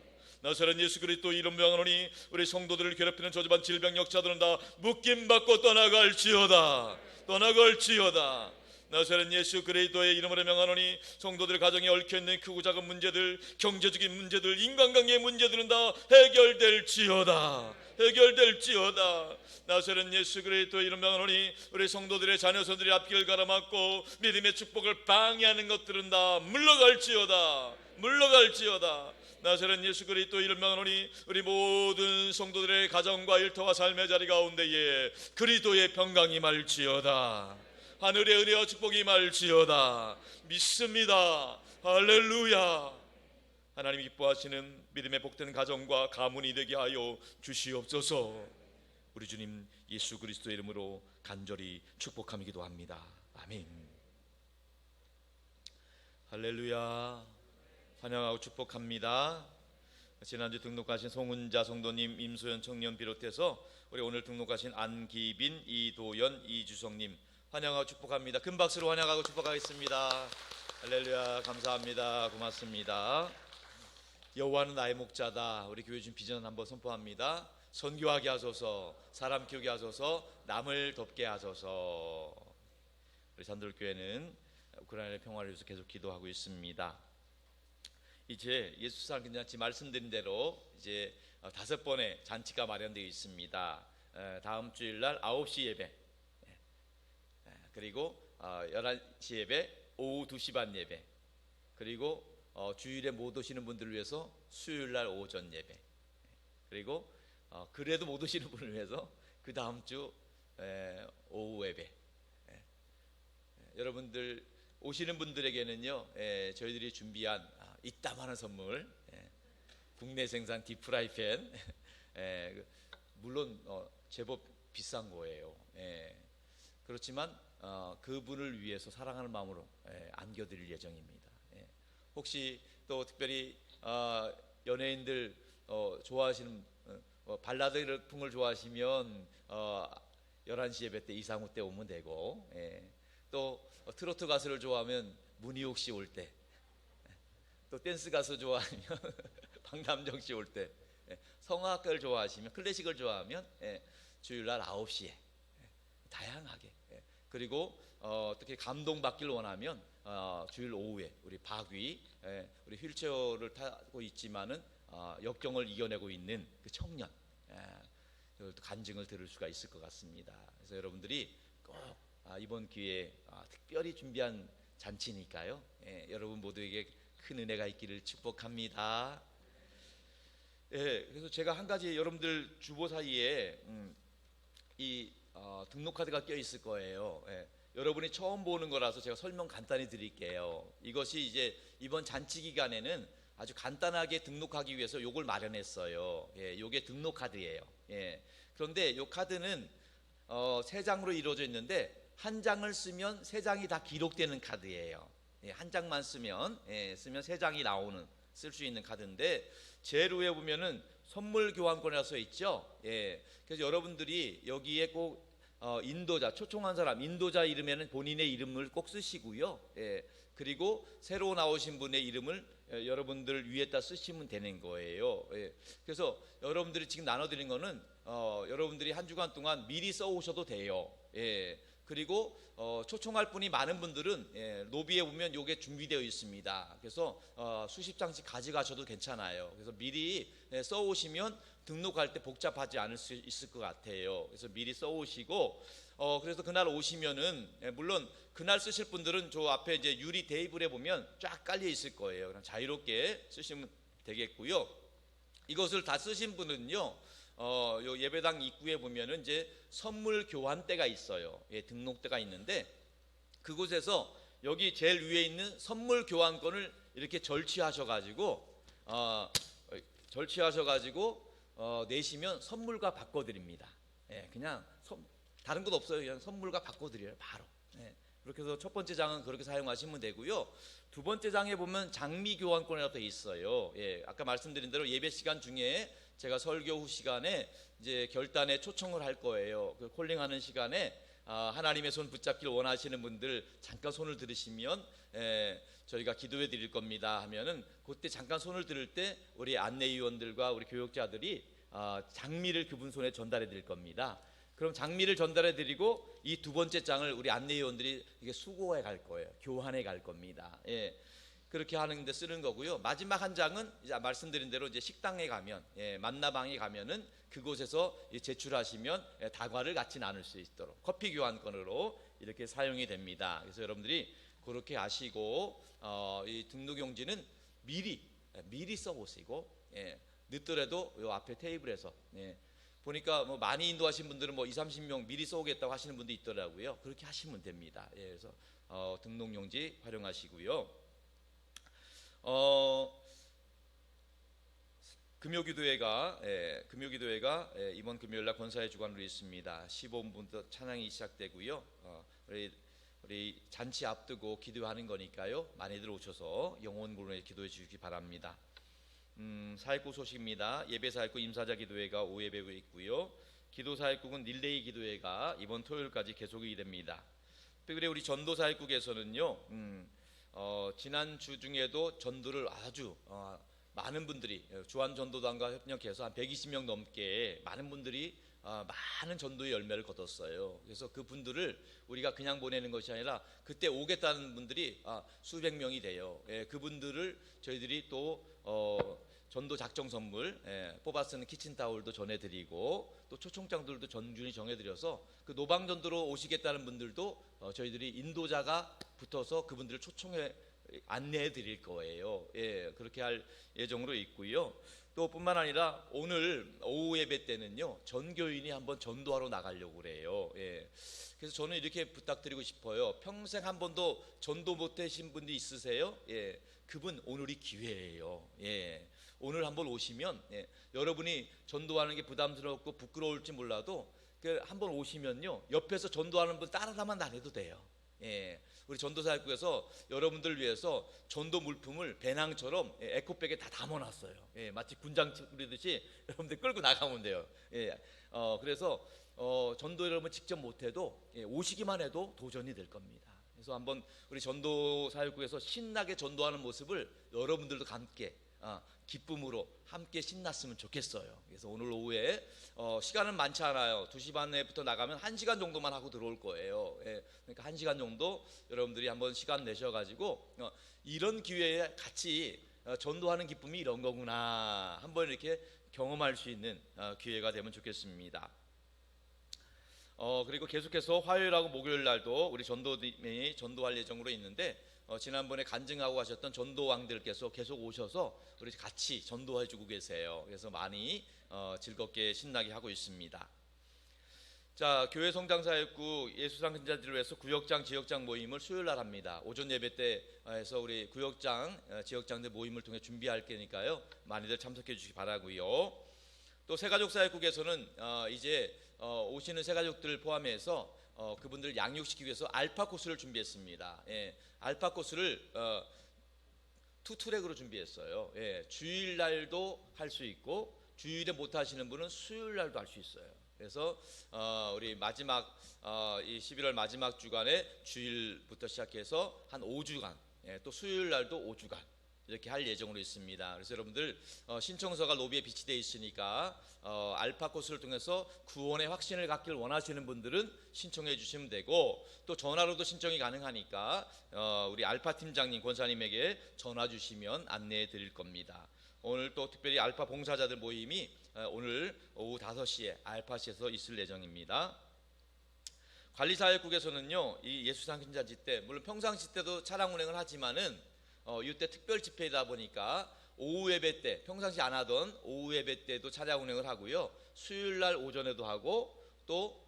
나사렛 예수 그리스도 이름 명하노니 우리 성도들을 괴롭히는 저주받은 질병 역사들은 다 묶임받고 떠나갈지어다. 떠나갈지어다. 나사렛 예수 그리스도의 이름으로 명하노니 성도들 가정에 얽혀있는 크고 작은 문제들, 경제적인 문제들, 인간관계의 문제들은 다 해결될지어다. 해결될지어다. 나사렛 예수 그리스도의 이름 명하노니 우리 성도들의 자녀손들이 앞길을 가로막고 믿음의 축복을 방해하는 것들은 다 물러갈지어다. 물러갈지어다. 나사렛 예수 그리스도 이름 명하노니 우리 모든 성도들의 가정과 일터와 삶의 자리 가운데에 그리스도의 평강이 임할지어다. 하늘의 은혜와 축복이 임할지어다. 믿습니다. 할렐루야. 하나님이 기뻐하시는 믿음의 복된 가정과 가문이 되게 하여 주시옵소서. 우리 주님 예수 그리스도의 이름으로 간절히 축복하며 기도합니다. 아멘. 할렐루야. 환영하고 축복합니다. 지난주 등록하신 송은자 성도님, 임소연 청년 비롯해서 우리 오늘 등록하신 안기빈, 이도연, 이주성님 환영하고 축복합니다. 큰 박수로 환영하고 축복하겠습니다. 할렐루야. 감사합니다. 고맙습니다. 여호와는 나의 목자다. 우리 교회 준 비전 한번 선포합니다. 선교하게 하소서, 사람 키우게 하소서, 남을 돕게 하소서. 우리 산돌교회는 우크라이나의 평화를 위해서 계속 기도하고 있습니다. 이제 예수상 괜찮지 말씀드린 대로 이제 5번의 잔치가 마련되어 있습니다. 다음 주일날 9시 예배, 그리고 11시 예배, 오후 2시 반 예배, 그리고 주일에 못 오시는 분들을 위해서 수요일날 오전 예배, 그리고 그래도 못 오시는 분을 위해서 그 다음 주 오후 예배. 여러분들 오시는 분들에게는요, 저희들이 준비한 이따만한 선물, 국내 생산 딥프라이팬, 물론 제법 비싼 거예요. 그렇지만 그분을 위해서 사랑하는 마음으로 안겨드릴 예정입니다. 혹시 또 특별히 연예인들 좋아하시는 발라드풍을 좋아하시면 11시 예배 때 이상우 때 오면 되고, 또 트로트 가수를 좋아하면 문희옥 씨 올 때, 또 댄스 가수 좋아하면 박남정 씨 올 때, 성악을 좋아하시면, 클래식을 좋아하면 주일날 9시에 다양하게, 그리고 어떻게 감동받길 원하면 주일 오후에 우리 박위, 우리 휠체어를 타고 있지만은 역경을 이겨내고 있는 그 청년, 간증을 들을 수가 있을 것 같습니다. 그래서 여러분들이 꼭 이번 기회에 특별히 준비한 잔치니까요, 여러분 모두에게 큰 은혜가 있기를 축복합니다. 그래서 제가 한 가지, 여러분들 주보 사이에 이 등록카드가 껴 있을 거예요. 여러분이 처음 보는 거라서 제가 설명 간단히 드릴게요. 이것이 이제 이번 잔치 기간에는 아주 간단하게 등록하기 위해서 요걸 마련했어요. 요게 등록카드예요. 그런데 이 카드는 3장으로 이루어져 있는데 한 장을 쓰면 3장이 다 기록되는 카드예요. 한 장만 쓰면 3장이 나오는, 쓸 수 있는 카드인데, 제일 위에 보면은 선물 교환권이라고 써 있죠. 그래서 여러분들이 여기에 꼭 인도자, 초청한 사람, 인도자 이름에는 본인의 이름을 꼭 쓰시고요. 그리고 새로 나오신 분의 이름을 여러분들 위에다 쓰시면 되는 거예요. 그래서 여러분들이 지금 나눠드린 거는 여러분들이 한 주간 동안 미리 써오셔도 돼요. 그리고 초청할 분이 많은 분들은 로비에 보면 요게 준비되어 있습니다. 그래서 수십 장씩 가져가셔도 괜찮아요. 그래서 미리 써오시면 등록할 때 복잡하지 않을 수 있을 것 같아요. 그래서 미리 써오시고, 그래서 그날 오시면은, 물론 그날 쓰실 분들은 저 앞에 이제 유리 테이블에 보면 쫙 깔려 있을 거예요. 그럼 자유롭게 쓰시면 되겠고요. 이것을 다 쓰신 분은요, 요 예배당 입구에 보면은 이제 선물 교환대가 있어요. 등록대가 있는데, 그곳에서 여기 제일 위에 있는 선물 교환권을 이렇게 절취하셔가지고 내시면 선물과 바꿔드립니다. 그냥 다른 것 없어요. 그냥 선물과 바꿔드려요, 바로. 그렇게 해서 첫 번째 장은 그렇게 사용하시면 되고요. 두 번째 장에 보면 장미 교환권이라고 되어 있어요. 아까 말씀드린 대로 예배 시간 중에 제가 설교 후 시간에 이제 결단에 초청을 할 거예요. 그 콜링하는 시간에 하나님의 손 붙잡기를 원하시는 분들 잠깐 손을 들으시면 저희가 기도해 드릴 겁니다 하면은, 그때 잠깐 손을 들을 때 우리 안내위원들과 우리 교역자들이 장미를 그분 손에 전달해 드릴 겁니다. 그럼 장미를 전달해 드리고 이 두 번째 장을 우리 안내위원들이 이게 수고해 갈 거예요. 교환해 갈 겁니다. 그렇게 하는데 쓰는 거고요. 마지막 한 장은 이제 말씀드린 대로 이제 식당에 가면, 만나방에 가면은 그곳에서 제출하시면 다과를 같이 나눌 수 있도록 커피 교환권으로 이렇게 사용이 됩니다. 그래서 여러분들이 그렇게 하시고, 이 등록용지는 미리 미리 써보시고, 늦더라도 요 앞에 테이블에서, 보니까 뭐 많이 인도하신 분들은 뭐 20-30명 미리 써오겠다고 하시는 분도 있더라고요. 그렇게 하시면 됩니다. 그래서 등록용지 활용하시고요. 금요기도회가 이번 금요일날 권사의 주관으로 있습니다. 15분부터 찬양이 시작되고요. 우리 잔치 앞두고 기도하는 거니까요. 많이들 오셔서 영혼구원에 기도해 주시기 바랍니다. 사역국 소식입니다. 예배 사역국 임사자 기도회가 오예배고 있고요. 기도 사역국은 릴레이 기도회가 이번 토요일까지 계속이 됩니다. 특별히 우리 전도 사역국에서는요. 지난 주 중에도 전도를 아주 많은 분들이 주한 전도단과 협력해서 한 120명 넘게 많은 분들이 많은 전도의 열매를 거뒀어요. 그래서 그 분들을 우리가 그냥 보내는 것이 아니라 그때 오겠다는 분들이 수백 명이 돼요. 그분들을 저희들이 또 전도 작정 선물 뽑아 쓰는 키친타올도 전해드리고 또 초청장들도 전준히 정해드려서 그 노방전도로 오시겠다는 분들도 저희들이 인도자가 붙어서 그분들을 초청해 안내해 드릴 거예요. 그렇게 할 예정으로 있고요. 또 뿐만 아니라 오늘 오후 예배 때는요, 전교인이 한번 전도하러 나가려고 그래요. 그래서 저는 이렇게 부탁드리고 싶어요. 평생 한 번도 전도 못 하신 분이 있으세요? 그분 오늘이 기회예요. 오늘 한번 오시면 여러분이 전도하는 게 부담스럽고 부끄러울지 몰라도 한번 오시면요, 옆에서 전도하는 분 따라다만 다녀도 돼요. 우리 전도사역국에서 여러분들을 위해서 전도 물품을 배낭처럼 에코백에 다 담아놨어요. 마치 군장 그리듯이 여러분들 끌고 나가면 돼요. 그래서 전도 여러분 직접 못해도 오시기만 해도 도전이 될 겁니다. 그래서 한번 우리 전도사역국에서 신나게 전도하는 모습을 여러분들도 함께 기쁨으로 함께 신났으면 좋겠어요. 그래서 오늘 오후에 시간은 많지 않아요. 2시 반에부터 나가면 1시간 정도만 하고 들어올 거예요. 그러니까 1시간 정도 여러분들이 한번 시간 내셔가지고 이런 기회에 같이 전도하는 기쁨이 이런 거구나 한번 이렇게 경험할 수 있는 기회가 되면 좋겠습니다. 그리고 계속해서 화요일하고 목요일 날도 우리 전도팀이 전도할 예정으로 있는데 지난번에 간증하고 가셨던 전도왕들께서 계속 오셔서 우리 같이 전도해 주고 계세요. 그래서 많이 즐겁게 신나게 하고 있습니다. 자, 교회 성장사역국 예수상 근자들을 위해서 구역장 지역장 모임을 수요일 날 합니다. 오전 예배 때에서 우리 구역장 지역장들 모임을 통해 준비할 거니까요. 많이들 참석해 주시기 바라고요. 또 새가족 사역국에서는 이제 오시는 새가족들을 포함해서 그분들 양육시키기 위해서 알파 코스를 준비했습니다. 알파 코스를 투트랙으로 준비했어요. 주일날도 할 수 있고 주일에 못 하시는 분은 수요일날도 할 수 있어요. 그래서 우리 마지막 이 11월 마지막 주간에 주일부터 시작해서 한 5주간 또 수요일날도 5주간 이렇게 할 예정으로 있습니다. 그래서 여러분들 신청서가 로비에 비치되어 있으니까 알파 코스를 통해서 구원의 확신을 갖길 원하시는 분들은 신청해 주시면 되고 또 전화로도 신청이 가능하니까 우리 알파 팀장님 권사님에게 전화 주시면 안내해 드릴 겁니다. 오늘 또 특별히 알파 봉사자들 모임이 오늘 오후 5시에 알파시에서 있을 예정입니다. 관리사역국에서는요, 이 예수상 근자지 때 물론 평상시 때도 차량 운행을 하지만은 이때 특별 집회이다 보니까 오후 예배 때 평상시 안 하던 오후 예배 때도 차량 운행을 하고요. 수요일 날 오전에도 하고 또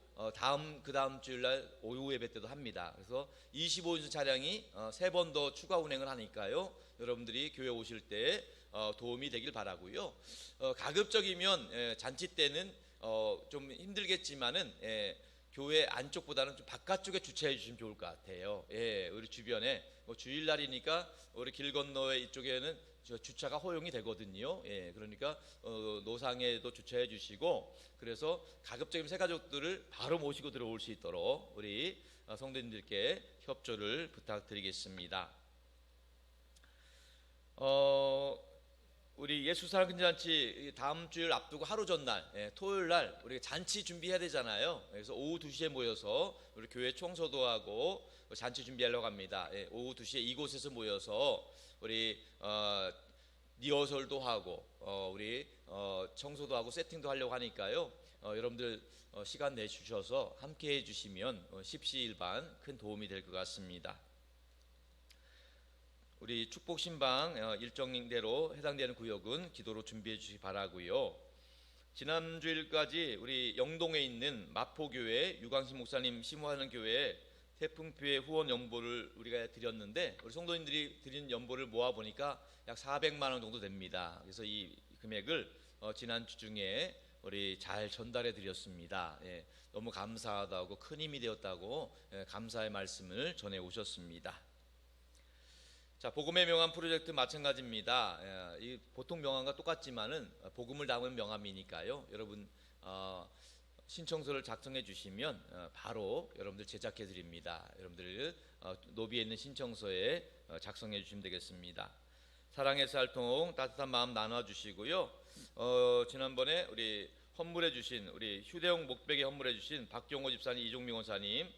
그 다음 주일 날 오후 예배 때도 합니다. 그래서 25인승 차량이 3번 더 추가 운행을 하니까요. 여러분들이 교회 오실 때 도움이 되길 바라고요. 가급적이면 잔치 때는 좀 힘들겠지만은 교회 안쪽보다는 좀 바깥쪽에 주차해 주시면 좋을 것 같아요. 우리 주변에 주일날이니까 우리 길 건너에 이쪽에는 주차가 허용이 되거든요. 그러니까 노상에도 주차해 주시고 그래서 가급적이면 새가족들을 바로 모시고 들어올 수 있도록 우리 성도님들께 협조를 부탁드리겠습니다. 우리 예수사랑 근잔치 다음 주일 앞두고 하루 전날 토요일 날 우리 잔치 준비해야 되잖아요. 그래서 오후 2시에 모여서 우리 교회 청소도 하고 잔치 준비하려고 합니다. 오후 2시에 이곳에서 모여서 우리 리허설도 하고 우리 청소도 하고 세팅도 하려고 하니까요. 여러분들 시간 내주셔서 함께 해주시면 십시일반 큰 도움이 될 것 같습니다. 우리 축복 신방 일정대로 해당되는 구역은 기도로 준비해 주시기 바라고요. 지난 주일까지 우리 영동에 있는 마포교회 유광식 목사님 심호하는 교회에 태풍피해 후원 연보를 우리가 드렸는데 우리 성도님들이 드린 연보를 모아 보니까 약 400만 원 정도 됩니다. 그래서 이 금액을 지난 주 중에 우리 잘 전달해 드렸습니다. 예, 너무 감사하다고 큰 힘이 되었다고 감사의 말씀을 전해 오셨습니다. 자, 복음의 명함 프로젝트 마찬가지입니다. 이 보통 명함과 똑같지만은 복음을 담은 명함이니까요. 여러분 신청서를 작성해 주시면 바로 여러분들 제작해 드립니다. 여러분들 노비에 있는 신청서에 작성해 주시면 되겠습니다. 사랑의 쌀통 따뜻한 마음 나눠 주시고요. 지난번에 우리 헌물해 주신 우리 휴대용 목베개 헌물해 주신 박경호 집사님, 이종민 원사님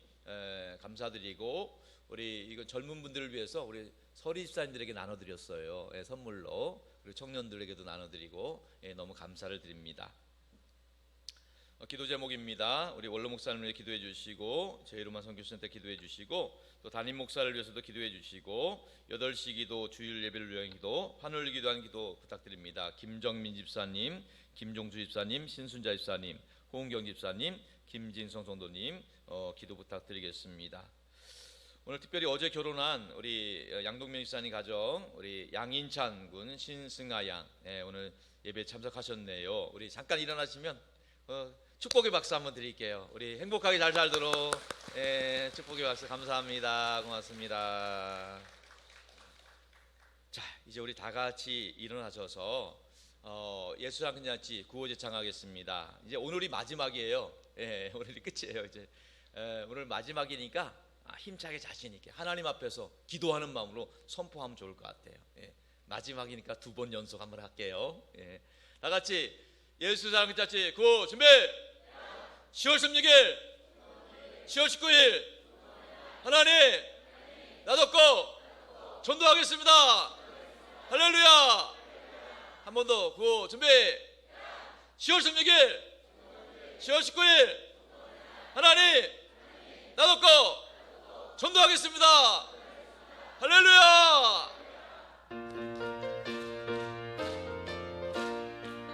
감사드리고 우리 이거 젊은 분들을 위해서 우리 서리 집사님들에게 나눠드렸어요. 선물로. 그리고 청년들에게도 나눠드리고 너무 감사를 드립니다. 기도 제목입니다. 우리 원로 목사님을 위해 기도해 주시고 제이로만 선교센터 기도해 주시고 또 담임 목사를 위해서도 기도해 주시고 8시 기도 주일 예배를 위한 기도 환을 기도하는 기도 부탁드립니다. 김정민 집사님, 김종주 집사님, 신순자 집사님, 홍경 집사님, 김진성 성도님 기도 부탁드리겠습니다. 오늘 특별히 어제 결혼한 우리 양동명 집사님 가정 우리 양인찬 군 신승아 양 오늘 예배에 참석하셨네요. 우리 잠깐 일어나시면 축복의 박수 한번 드릴게요. 우리 행복하게 잘 살도록 축복의 박수 감사합니다. 고맙습니다. 자, 이제 우리 다 같이 일어나셔서 예수랑 그냥지 구호제창하겠습니다. 이제 오늘이 마지막이에요. 오늘이 끝이에요. 이제 오늘 마지막이니까 힘차게 자신 있게 하나님 앞에서 기도하는 마음으로 선포하면 좋을 것 같아요. 마지막이니까 2번 연속 한번 할게요. 다 같이 예수 사랑 그자치 구호 준비. 10월 16일 10월 19일 하나님 나독고 전도하겠습니다. 할렐루야. 한 번 더 구호 준비. 10월 16일 10월 19일 하나님 나독고 전도하겠습니다. 할렐루야.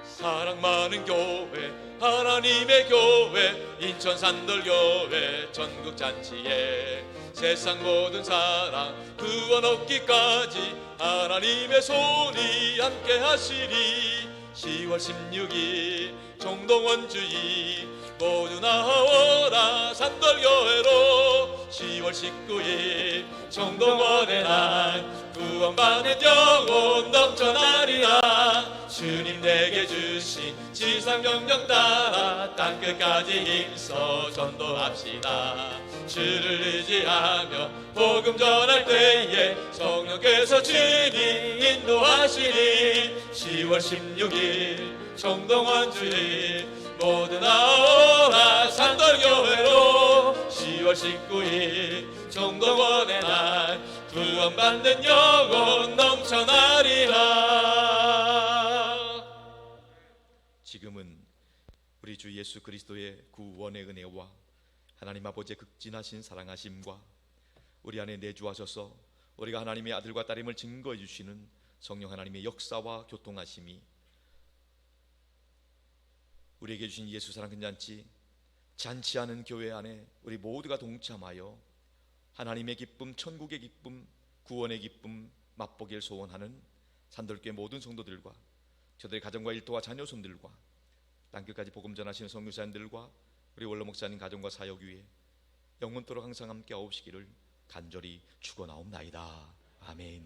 사랑 많은 교회 하나님의 교회 인천 산돌교회 전국 잔치에 세상 모든 사랑 구원 얻기까지 하나님의 손이 함께 하시리. 10월 16일 정동원 주일 모두 나와라 산돌교회로. 10월 19일 정동원의 날 구원받은 영혼 넘쳐나리라. 주님 내게 주신 지상명령 따라 땅끝까지 힘써 전도합시다. 주를 의지하며 복음 전할 때에 성령께서 주님 인도하시니. 10월 16일 정동원 주일 모두 나오라 산돌교회로. 10월 19일 정동원의 날 구원받는 영혼 넘쳐나리라. 지금은 우리 주 예수 그리스도의 구원의 은혜와 하나님 아버지의 극진하신 사랑하심과 우리 안에 내주하셔서 우리가 하나님의 아들과 딸임을 증거해 주시는 성령 하나님의 역사와 교통하심이 우리에게 주신 예수 사랑 큰잔치 잔치하는 교회 안에 우리 모두가 동참하여 하나님의 기쁨, 천국의 기쁨, 구원의 기쁨 맛보기를 소원하는 산돌교회 모든 성도들과 저들의 가정과 일터와 자녀손들과 땅끝까지 복음 전하시는 선교사님들과 우리 원로 목사님 가정과 사역 위에 영원토록 항상 함께 하옵시기를 간절히 축원하옵나이다. 아멘.